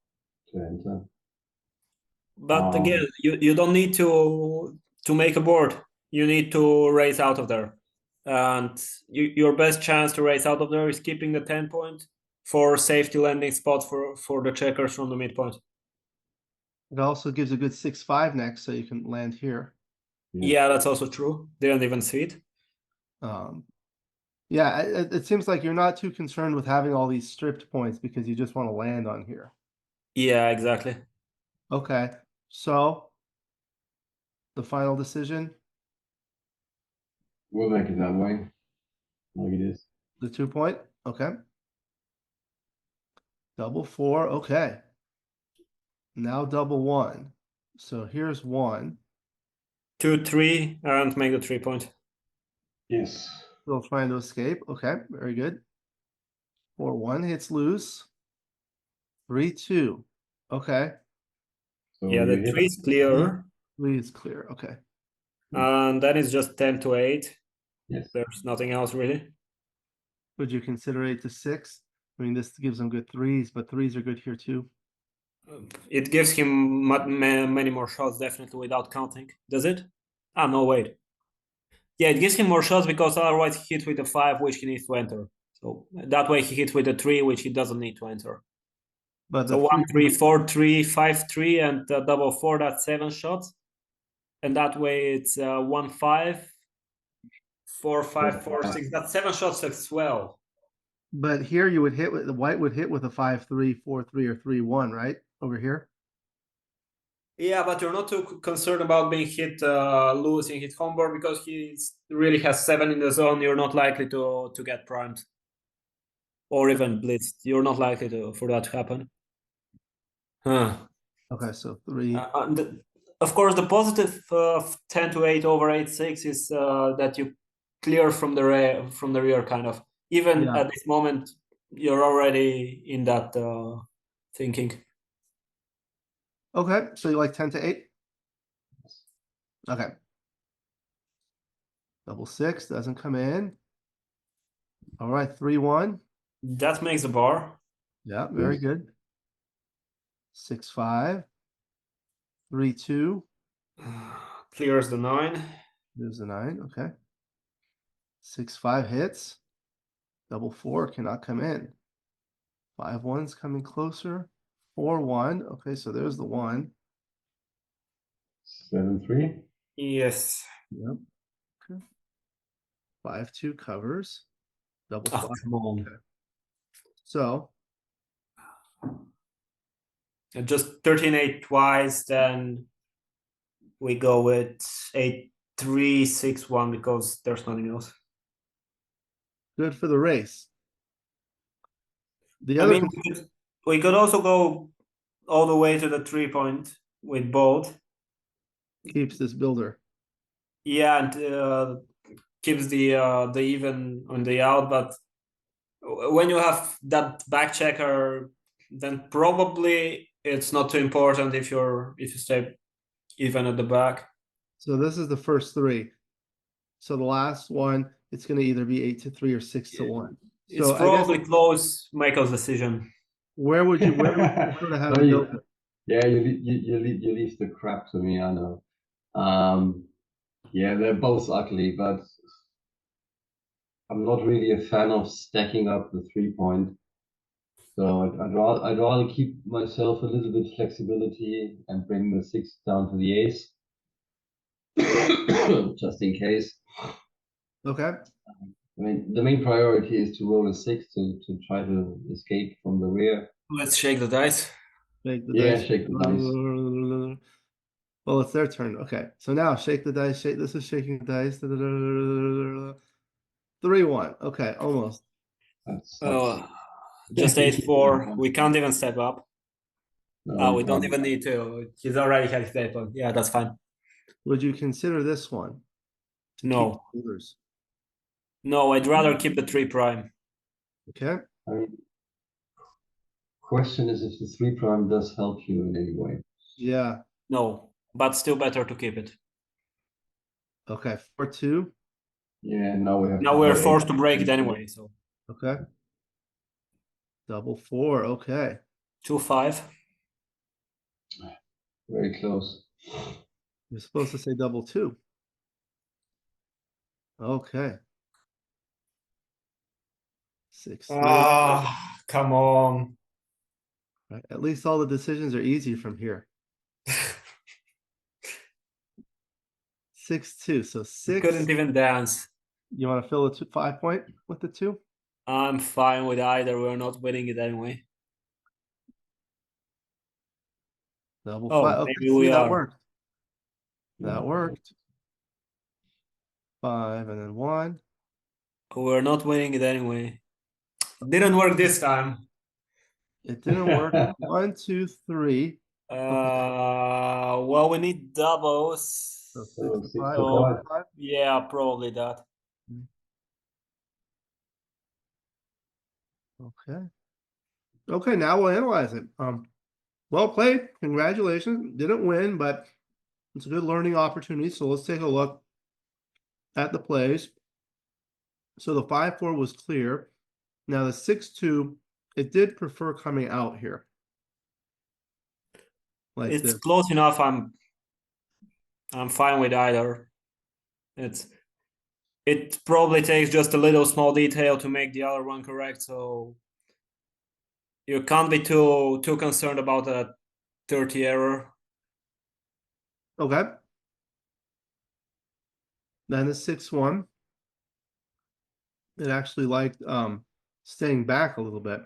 to enter. But again, you don't need to make a board. You need to race out of there, and your best chance to race out of there is keeping the 10 point for safety landing spots for the checkers from the midpoint. It also gives a good 6-5 next, so you can land here. Yeah, that's also true. Didn't even see it. Yeah, it seems like you're not too concerned with having all these stripped points because you just want to land on here. Yeah, exactly. Okay, so the final decision, We'll make it that way, like it is. the 2 point. Okay. Double four, okay. Now double one. So here's one. 2, 3, and make the 3-point. Yes. Still trying to escape. Okay, very good. 4-1 hits loose. 3-2. Okay. So Yeah, you the hit 3 is clear. 3 is clear. Okay. And then it's just 10 to 8. Yes. There's nothing else really. Would you consider 8-6? I mean, this gives him good threes, but threes are good here too. It gives him many more shots, definitely, without counting. Does it? Ah, no, wait. Yeah, it gives him more shots because otherwise he hits with a 5, which he needs to enter. So that way he hits with a 3, which he doesn't need to enter. But So the 1, 3, 4, 3, 5, 3, and double 4, that's 7 shots. And that way it's 1, 5, 4, 5, 4, 6. That's 7 shots as well. But here you would hit with the white would hit with a 5-3, 4-3, or 3-1, right? Over here. Yeah, but you're not too concerned about being hit losing his home board because he really has 7 in the zone. You're not likely to get primed or even blitzed. You're not likely for that to happen. Huh. Okay, so 3. Of course, the positive of 10 to 8 over 8-6 is that you clear from the rear, kind of. Even at this moment, you're already in that thinking. Okay, so you like 10-8? Okay. Double 6 doesn't come in. All right, 3-1. That makes a bar. Yeah, very good. 6-5. 3-2. Clears the 9. There's the 9. Okay. 6-5 hits. Double 4 cannot come in. 5-1's coming closer. 4-1. Okay, so there's the 1. 7-3. Yes. Yep. Okay. 5-2 covers. Double Oh, 5. come on. Okay. So just 13-8 twice, then we go with 8-3, 6-1 because there's nothing else. good for the race. The I other mean, we could also go all the way to the 3-point with both. keeps this builder. Yeah, and keeps the even on the out. But when you have that back checker, then probably it's not too important if you stay even at the back. So this is the first 3. So the last one, it's going to either be 8-3 or 6-1. It's So I guess probably close Michael's decision. where would you prefer to have the builder? Yeah, you leave the crap to me, I know. Yeah, they're both ugly, but I'm not really a fan of stacking up the 3-point. So I'd rather keep myself a little bit flexibility and bring the 6 down to the ace, just in case. Okay. I mean, the main priority is to roll a 6 to try to escape from the rear. Let's shake the dice. Shake the Yeah, dice. shake the dice. Well, it's their turn. Okay. So now shake the dice. This is shaking the dice. 3-1. Okay, almost. That's Just 8-4. We can't even step up. no, We don't even need to. He's already had his 8-1. Yeah, that's fine. Would you consider this one? No. Keep builders? No, I'd rather keep the 3 prime. Okay. I mean, question is if the 3 prime does help you in any way. Yeah. No, but still better to keep it. Okay. 4-2. Yeah, now we have. Now we're forced to break it anyway. So. Okay. Double 4. Okay. 2-5. Very close. You're supposed to say double 2. Okay. 6-3. Come on. Right. At least all the decisions are easy from here. 6-2. So 6. Couldn't even dance. You want to fill a 5-point with the 2? I'm fine with either. We're not winning it anyway. Double 5. Oh, Okay, maybe see, we that are. worked. That worked. 5 and then 1. We're not winning it anyway. Didn't work this time. It didn't work. 1, 2, 3. Well, we need doubles. So 6 So to 6 5. to So 5. 5. yeah, probably that. Okay. Okay, now we'll analyze it. Well played. Congratulations. Didn't win, but it's a good learning opportunity. So let's take a look at the plays. So the 5-4 was clear. Now the 6-2, it did prefer coming out here. Like It's this. close enough. I'm fine with either. It probably takes just a little small detail to make the other one correct, so you can't be too concerned about a 30 error. Okay. Then the 6-1. It actually liked staying back a little bit.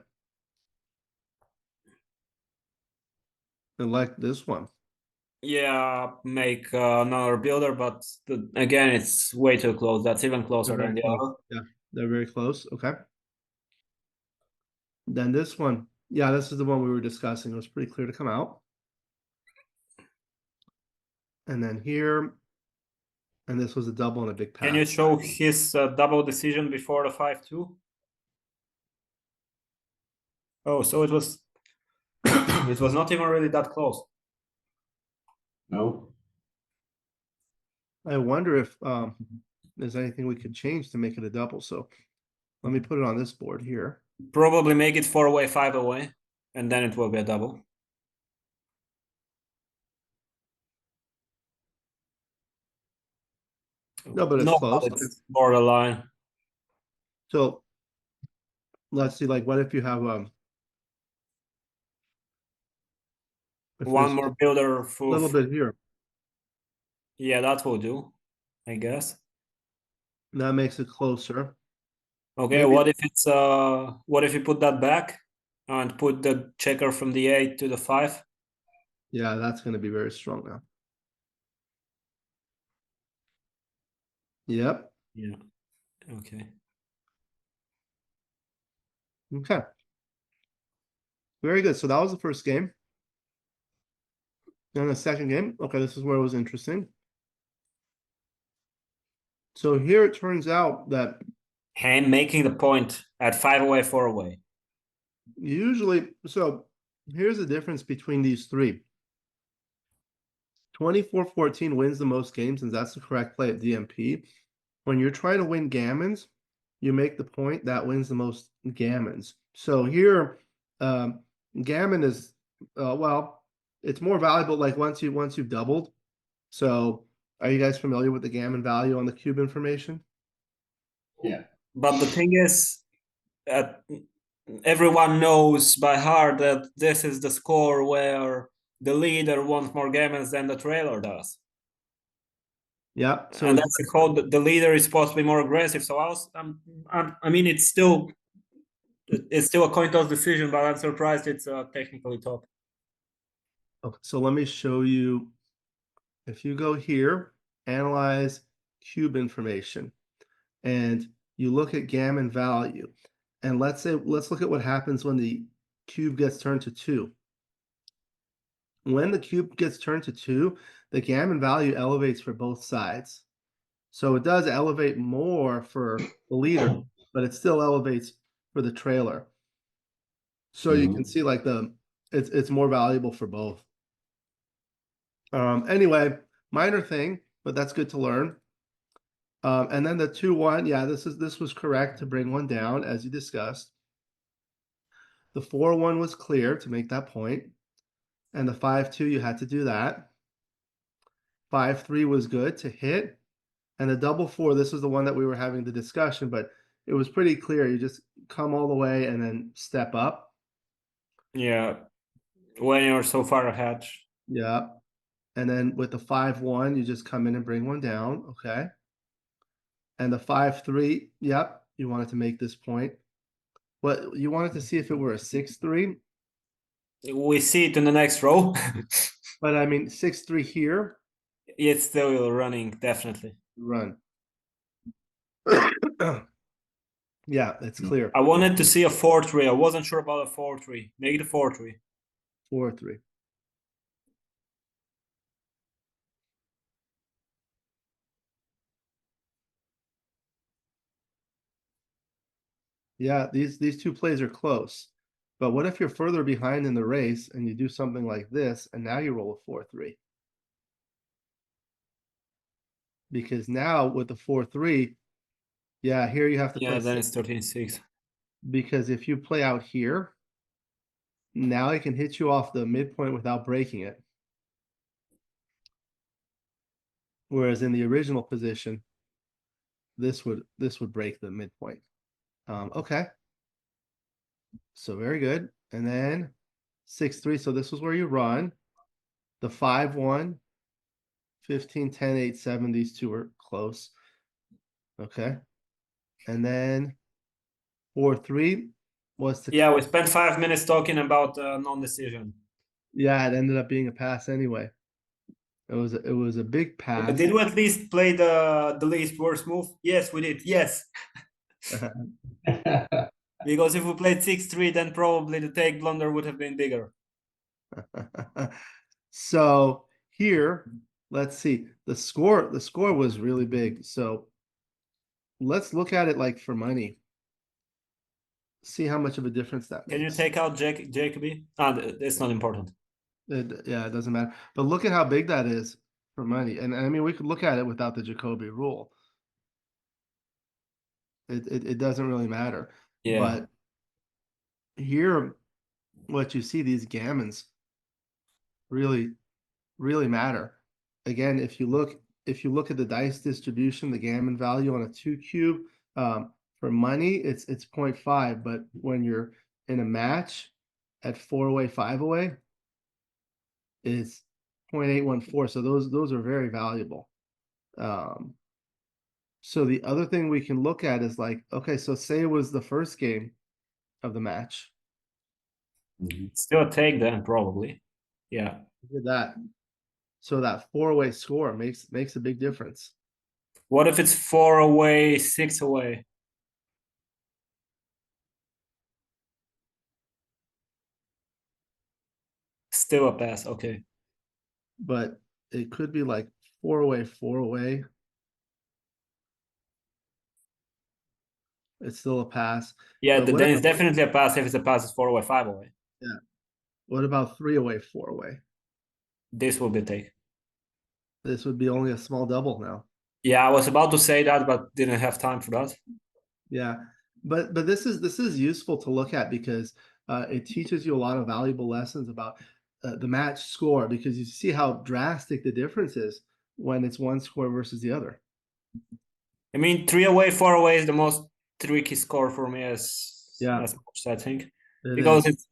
It liked this one. Yeah, make another builder, but again, it's way too close. That's even closer They're than very the close. other. Yeah, they're very close. Okay. Then this one. Yeah, this is the one we were discussing. It was pretty clear to come out. And then here, and this was a double and a big pass. Can you show his double decision before the 5-2? Oh, so it was it was not even really that close. No. I wonder if there's anything we could change to make it a double. So let me put it on this board here. Probably make it 4-away, 5-away, and then it will be a double. No, but it's close. But it's borderline. So let's see, like, what if you have if One this more builder a for little bit here? Yeah, that will do, I guess. That makes it closer. Okay, Maybe. What if you put that back and put the checker from the 8 to the 5? Yeah, that's going to be very strong now. Yep. Yeah. Okay. Okay. Very good. So that was the first game. Then the second game. Okay, this is where it was interesting. So here it turns out that Him making the point at 5-away, 4-away. usually, so here's the difference between these three. 24-14 wins the most games, and that's the correct play at DMP. When you're trying to win gammons, you make the point that wins the most gammons. So here, gammon is well, it's more valuable like once you've doubled. So are you guys familiar with the gammon value on the cube information? Yeah. But the thing is, everyone knows by heart that this is the score where the leader wants more gammons than the trailer does. Yeah. So and that's the code. The leader is supposed to be more aggressive. So I mean, it's still a coin toss decision, but I'm surprised it's technically top. okay, so let me show you. If you go here, analyze cube information, and you look at gammon value, and let's look at what happens when the cube gets turned to 2. When the cube gets turned to 2, the gammon value elevates for both sides. So it does elevate more for the leader, but it still elevates for the trailer. So you can see like it's more valuable for both. Anyway, minor thing, but that's good to learn. And then the 2-1, yeah, this was correct to bring one down as you discussed. The 4-1 was clear to make that point. And the 5-2, you had to do that. 5-3 was good to hit. And the double 4, this is the one that we were having the discussion, but it was pretty clear. You just come all the way and then step up. Yeah, when you're so far ahead. Yeah. And then with the 5-1, you just come in and bring one down. Okay. And the 5-3, yep, you wanted to make this point. What you wanted to see if it were a 6-3. We see it in the next row. But I mean 6-3 here. It's still running, definitely. Run. Yeah, it's clear. I wanted to see a 4-3. I wasn't sure about a 4-3. Make the 4-3. 4-3. Yeah, these two plays are close. But what if you're further behind in the race and you do something like this, and now you roll a 4-3? Because now with the 4-3, yeah, here you have to Yeah, play then 6. it's 13-6. Because if you play out here, now it can hit you off the midpoint without breaking it. Whereas in the original position, this would break the midpoint. Okay. So very good. And then 6-3. So this was where you run. The 5-1, 15, 10, 8, 7. These two are close. Okay. And then 4-3 was to Yeah, we spent 5 minutes talking about non-decision. yeah, it ended up being a pass anyway. It was a big But pass. did we at least play the least worst move? Yes, we did. Yes. Because if we played 6-3, then probably the take blunder would have been bigger. So here, let's see. The score was really big. So let's look at it like for money. See how much of a difference that Can you makes. take out Jacoby? It's not important. Yeah, it doesn't matter. But look at how big that is for money. And I mean, we could look at it without the Jacoby rule. It doesn't really matter. Yeah. But here, what you see, these gammons really, really matter. Again, if you look at the dice distribution, the gammon value on a 2 cube, for money, it's 0.5, but when you're in a match at 4-away, 5-away, it's 0.814. So those are very valuable. So the other thing we can look at is like, okay, so say it was the first game of the match. Still a take then, probably. Yeah. Look at that. So that 4-away score makes a big difference. What if it's 4 away, 6 away? Still a pass. Okay. But it could be like 4-away, 4-away. It's still a pass. Yeah, But what then it's about, definitely a pass if it's a pass. It's 4 away, 5 away. yeah, what about 3-away, 4-away? This will be a take. This would be only a small double now. Yeah, I was about to say that, but didn't have time for that. Yeah, but this is useful to look at because it teaches you a lot of valuable lessons about the match score because you see how drastic the difference is when it's one score versus the other. I mean, 3 away, 4 away is the most tricky score for me as much, I think. Because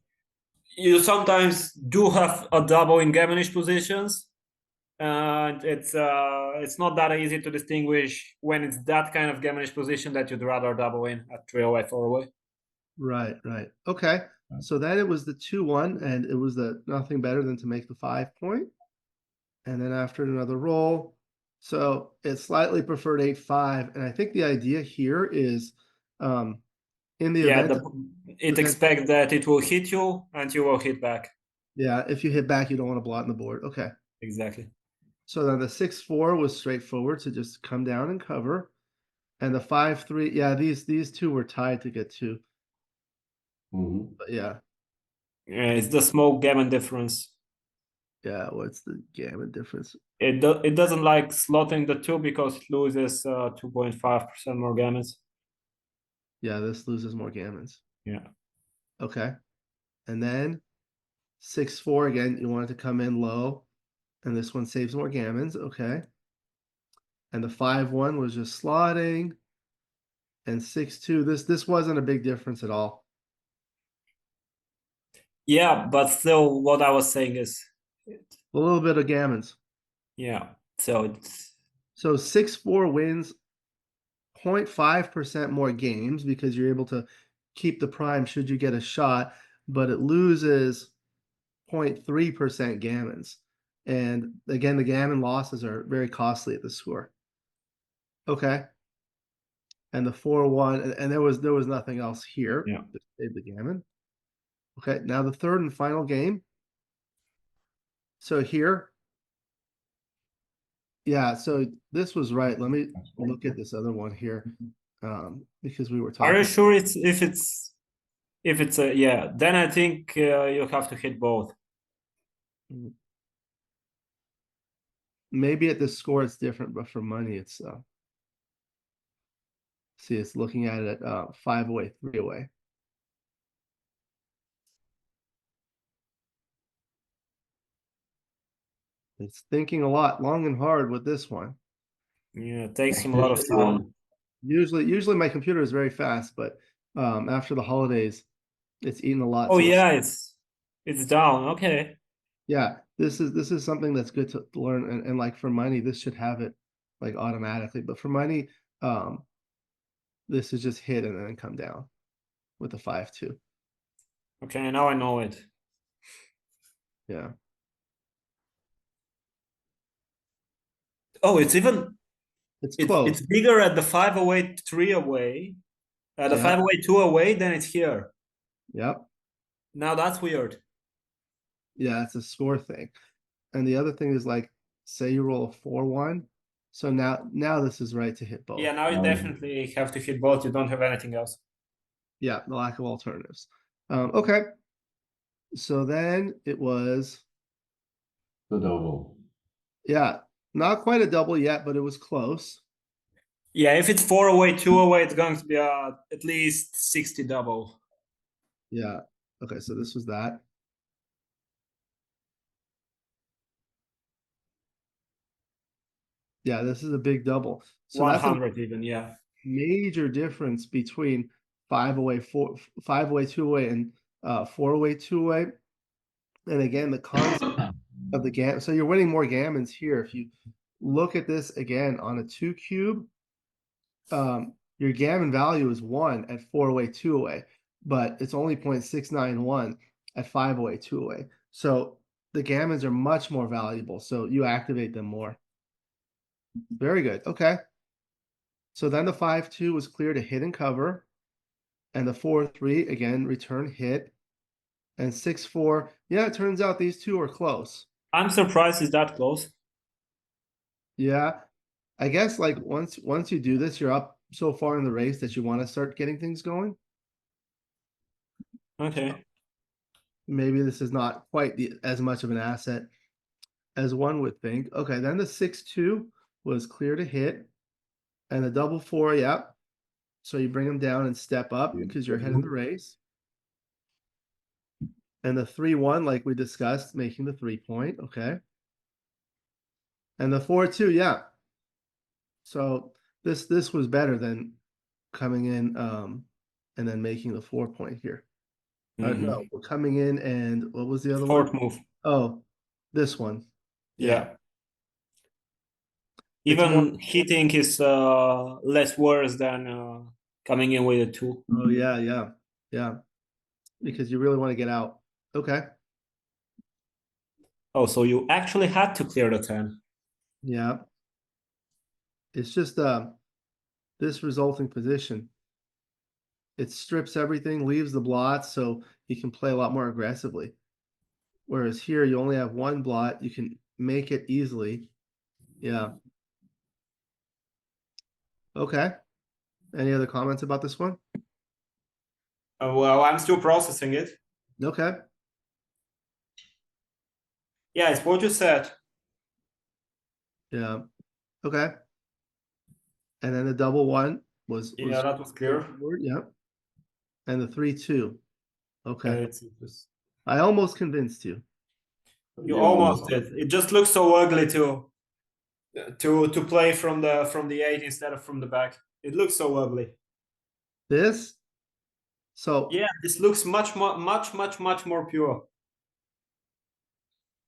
you sometimes do have a double in gammonish positions, and it's not that easy to distinguish when it's that kind of gammonish position that you'd rather double in at 3 away, 4 away. Right. Okay. So then it was the 2-1, and it was the nothing better than to make the 5 point. And then after another roll, so it slightly preferred 8-5. And I think the idea here is in the event it expects that it will hit you and you will hit back. Yeah, if you hit back, you don't want to blot in the board. Okay. Exactly. So then the 6-4 was straightforward to just come down and cover. And the 5-3, yeah, these two were tied to get 2. But yeah. Yeah, it's the small gammon difference. Yeah, what's the gammon difference? It doesn't like slotting the 2 because it loses 2.5% more gammons. Yeah, this loses more gammons. Yeah. Okay. And then 6-4 again, you want it to come in low. And this one saves more gammons. Okay. And the 5-1 was just slotting. And 6-2, this wasn't a big difference at all. Yeah, but still what I was saying is A little bit of gammons. Yeah. So it's 6-4 wins 0.5% more games because you're able to keep the prime should you get a shot, but it loses 0.3% gammons. And again, the gammon losses are very costly at the score. Okay. and the 4-1, and there was nothing else here. Yeah. Just save the gammon. Okay, now the third and final game. So here, yeah, so this was right. Let me look at this other one here, because we were Are you talking. sure if it's a yeah? Then I think you have to hit both. Maybe at the score it's different, but for money it's see, it's looking at it 5 away, 3 away. It's thinking a lot, long and hard with this one. Yeah, it takes him a lot of time. Usually my computer is very fast, but after the holidays, it's eating a lot. Oh so yeah, it's down. Okay. yeah, this is something that's good to learn, and like for money, this should have it like automatically. But for money, this is just hit and then come down with the 5-2. Okay, now I know it. Yeah. Oh, it's even It's close. it's bigger at the 5 away, 3 away. The Yeah. 5 away, 2 away, then it's here. Yep. Now that's weird. Yeah, it's a score thing. And the other thing is like, say you roll a 4-1. So now this is right to hit both. Yeah, now you definitely have to hit both. You don't have anything else. Yeah, the lack of alternatives. Okay. So then it was, The double. yeah, not quite a double yet, but it was close. Yeah, if it's 4 away, 2 away, it's going to be at least 60 double. Yeah. Okay, so this was that. Yeah, this is a big double. So that's a 100 even, yeah. major difference between 5 away, 5 away, 2 away, and 4 away, 2 away. And again, the concept of the gammon. So you're winning more gammons here. If you look at this again on a 2 cube, your gammon value is 1 at 4 away, 2 away, but it's only 0.691 at 5 away, 2 away. So the gammons are much more valuable. So you activate them more. Very good. Okay. So then the 5-2 was clear to hit and cover. And the 4-3, again, return hit. And 6-4, yeah, it turns out these two are close. I'm surprised it's that close. Yeah. I guess like once you do this, you're up so far in the race that you want to start getting things going. Okay. Maybe this is not quite as much of an asset as one would think. Okay, then the 6-2 was clear to hit. And the double 4, yeah. So you bring them down and step up because you're ahead in the race. And the 3-1, like we discussed, making the 3-point. Okay. And the 4-2, yeah. So this was better than coming in and then making the 4-point here. No, we're coming in, and what was the other Fourth one? move. Oh, this one. Yeah. It's more. Even hitting is less worse than coming in with a 2. Oh yeah. Because you really want to get out. Okay. Oh, so you actually had to clear the 10. Yeah. It's just this resulting position. It strips everything, leaves the blots, so you can play a lot more aggressively. Whereas here you only have one blot, you can make it easily. Yeah. Okay. Any other comments about this one? Well, I'm still processing it. Okay. Yeah, it's what you said. Yeah. Okay. And then the double 1 was Yeah, that was clear. Yeah. And the 3-2. Okay. It's I almost convinced you. you almost did. It just looks so ugly to play from the 8 instead of from the back. It looks so ugly. This? So yeah, this looks much more pure.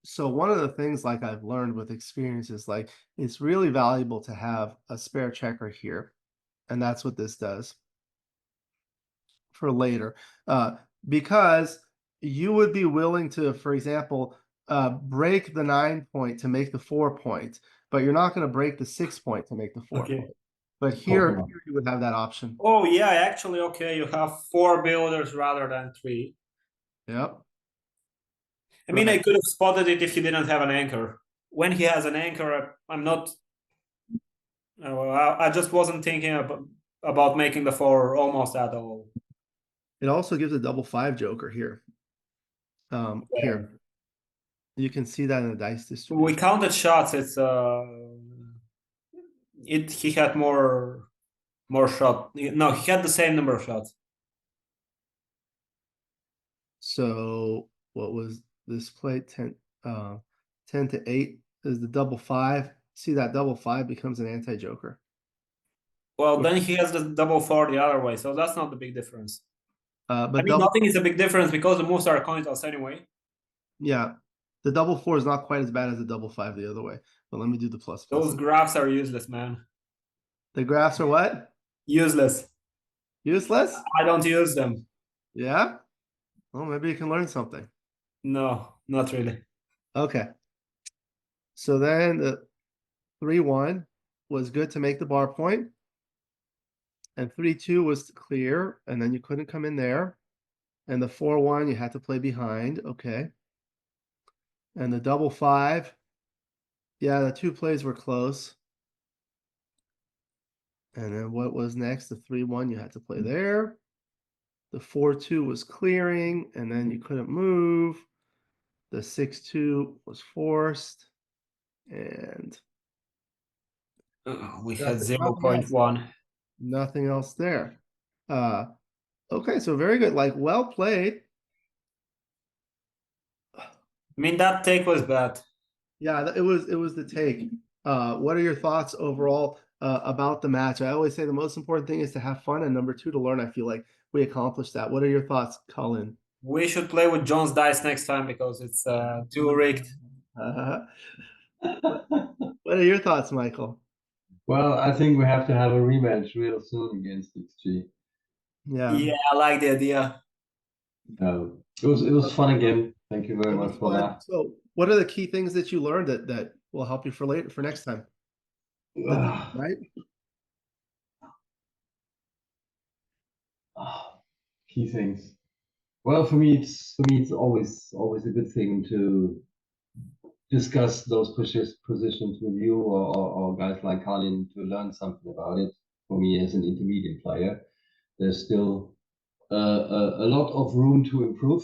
So one of the things like I've learned with experience is like it's really valuable to have a spare checker here. And that's what this does for later. Because you would be willing to, for example, break the 9-point to make the 4-point, but you're not going to break the 6-point to make the 4-point. But here you would have that option. Oh yeah, actually, okay, you have 4 builders rather than 3. Yep. I mean, Right. I could have spotted it if he didn't have an anchor. When he has an anchor, I'm not. I just wasn't thinking about making the 4 almost at all. It also gives a double 5 joker here. Here. You can see that in the dice distribution. We counted shots. It's he had more shot. No, he had the same number of shots. So what was this play? 10 to 8 is the double 5. See, that double 5 becomes an anti-joker. Well, then he has the double 4 the other way, so that's not the big difference. But I mean, nothing is a big difference because the moves are coin toss anyway. Yeah, the double 4 is not quite as bad as the double 5 the other way. But let me do the plus. Those graphs are useless, man. The graphs are what? Useless. Useless? I don't use them. Yeah? Well, maybe you can learn something. No, not really. Okay. So then the 3-1 was good to make the bar point. And 3-2 was clear, and then you couldn't come in there. And the 4-1, you had to play behind. Okay. And the double 5, yeah, the 2 plays were close. And then what was next? The 3-1, you had to play there. The 4-2 was clearing, and then you couldn't move. The 6-2 was forced. And we had 0.1. Nothing else there. Okay, so very good. Like, well played. I mean, that take was bad. Yeah, it was the take. What are your thoughts overall about the match? I always say the most important thing is to have fun, and number 2 to learn. I feel like we accomplished that. What are your thoughts, Kalin? We should play with John's dice next time because it's too rigged. What are your thoughts, Michael? Well, I think we have to have a rematch real soon against XG. Yeah, I like the idea. It was fun again. Thank you very much for that. So, what are the key things that you learned that will help you for next time? Right? Key things. Well, for me, it's always a good thing to discuss those positions with you or guys like Kalin to learn something about it. For me, as an intermediate player, there's still a lot of room to improve.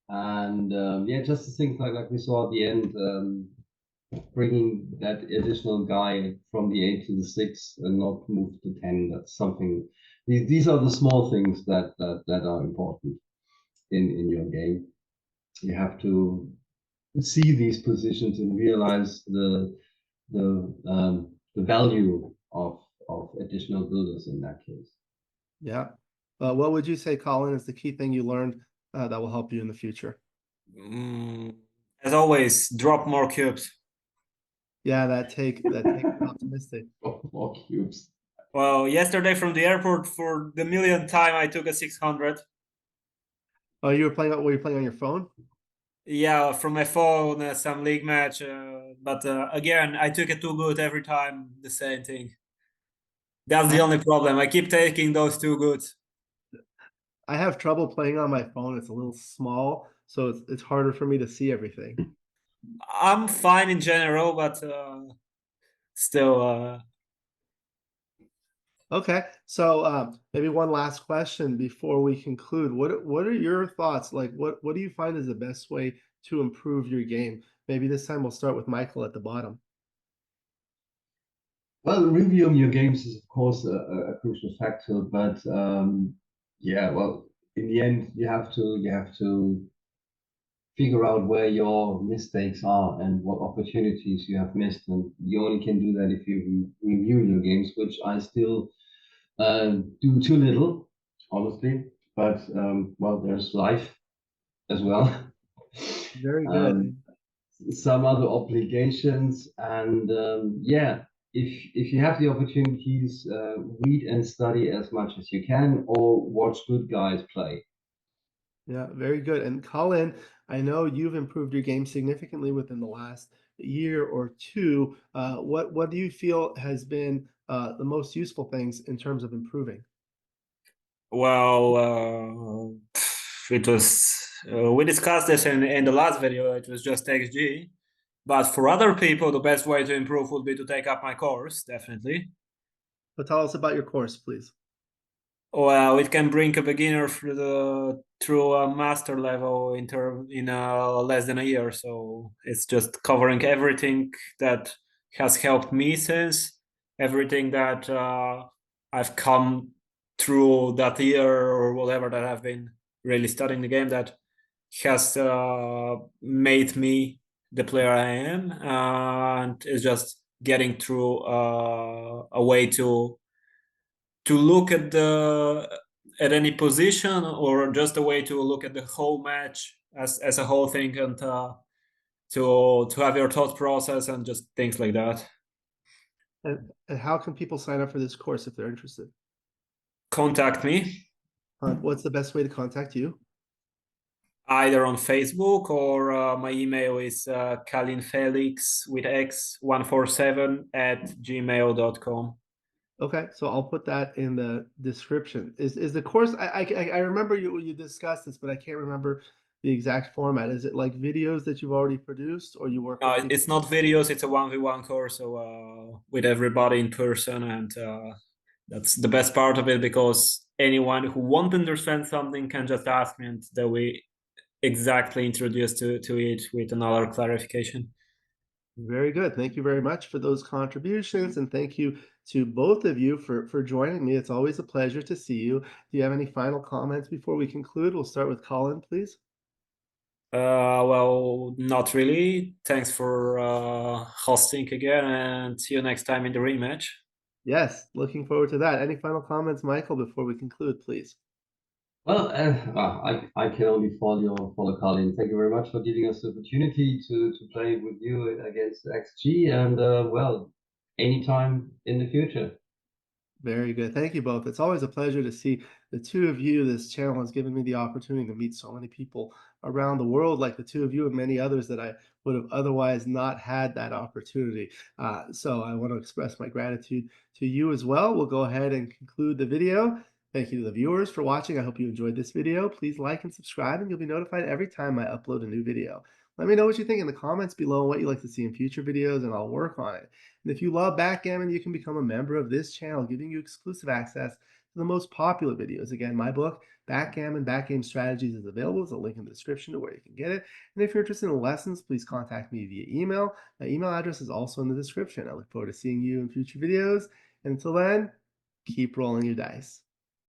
And yeah, just the things like we saw at the end, bringing that additional guy from the 8 to the 6 and not move to 10. That's something. These are the small things that are important in your game. You have to see these positions and realize the value of additional builders in that case. Yeah. What would you say, Colin, is the key thing you learned that will help you in the future? As always, drop more cubes. Yeah, that take optimistic. More cubes. Well, yesterday from the airport for the millionth time, I took a 600. Oh, were you playing on your phone? Yeah, from my phone, some league match. But again, I took it too good every time, the same thing. That's the only problem. I keep taking those too good. I have trouble playing on my phone. It's a little small, so it's harder for me to see everything. I'm fine in general, but still. Okay, so maybe one last question before we conclude. What are your thoughts? Like, what do you find is the best way to improve your game? Maybe this time we'll start with Michael at the bottom. Well, reviewing your games is of course a crucial factor, but yeah, well, in the end, you have to figure out where your mistakes are and what opportunities you have missed, and you only can do that if you review your games, which I still do too little, honestly. But well, there's life as well. Very good. Some other obligations, and yeah, if you have the opportunities, read and study as much as you can, or watch good guys play. Yeah, very good. And Colin, I know you've improved your game significantly within the last year or two. What do you feel has been the most useful things in terms of improving? Well, it was we discussed this in the last video. It was just XG, but for other people, the best way to improve would be to take up my course, definitely. So tell us about your course, please. Well, it can bring a beginner through a master level in less than a year. So it's just covering everything that has helped me since, everything that I've come through that year or whatever that I've been really studying the game, that has made me the player I am, and it's just getting through a way to look at any position, or just a way to look at the whole match as a whole thing, and to have your thought process and just things like that. And how can people sign up for this course if they're interested? Contact me What's the best way to contact you? either on Facebook, or my email is kalinfelix with x 147 @gmail.com. Okay, so I'll put that in the description. Is the course? I remember you discussed this, but I can't remember the exact format. Is it like videos that you've already produced, or you work with people? It's not videos, it's a 1v1 course, so with everybody in person, and that's the best part of it, because anyone who won't understand something can just ask me, and that we exactly introduce to it with another clarification. Very good. Thank you very much for those contributions, and thank you to both of you for joining me. It's always a pleasure to see you. Do you have any final comments before we conclude? We'll start with Colin, please. Well, not really. Thanks for hosting again, and see you next time in the rematch. Yes, looking forward to that. Any final comments, Michael, before we conclude, please? Well, I can only follow Kalin. Thank you very much for giving us the opportunity to play with you against XG, and well, anytime in the future. Very good. Thank you both. It's always a pleasure to see the two of you. This channel has given me the opportunity to meet so many people around the world, like the two of you and many others that I would have otherwise not had that opportunity. So I want to express my gratitude to you as well. We'll go ahead and conclude the video. Thank you to the viewers for watching. I hope you enjoyed this video. Please like and subscribe, and you'll be notified every time I upload a new video. Let me know what you think in the comments below and what you'd like to see in future videos, and I'll work on it. And if you love backgammon, you can become a member of this channel, giving you exclusive access to the most popular videos. Again, my book, Backgammon, Backgame Strategies, is available. There's a link in the description to where you can get it. And if you're interested in lessons, please contact me via email. My email address is also in the description. I look forward to seeing you in future videos. And until then, keep rolling your dice.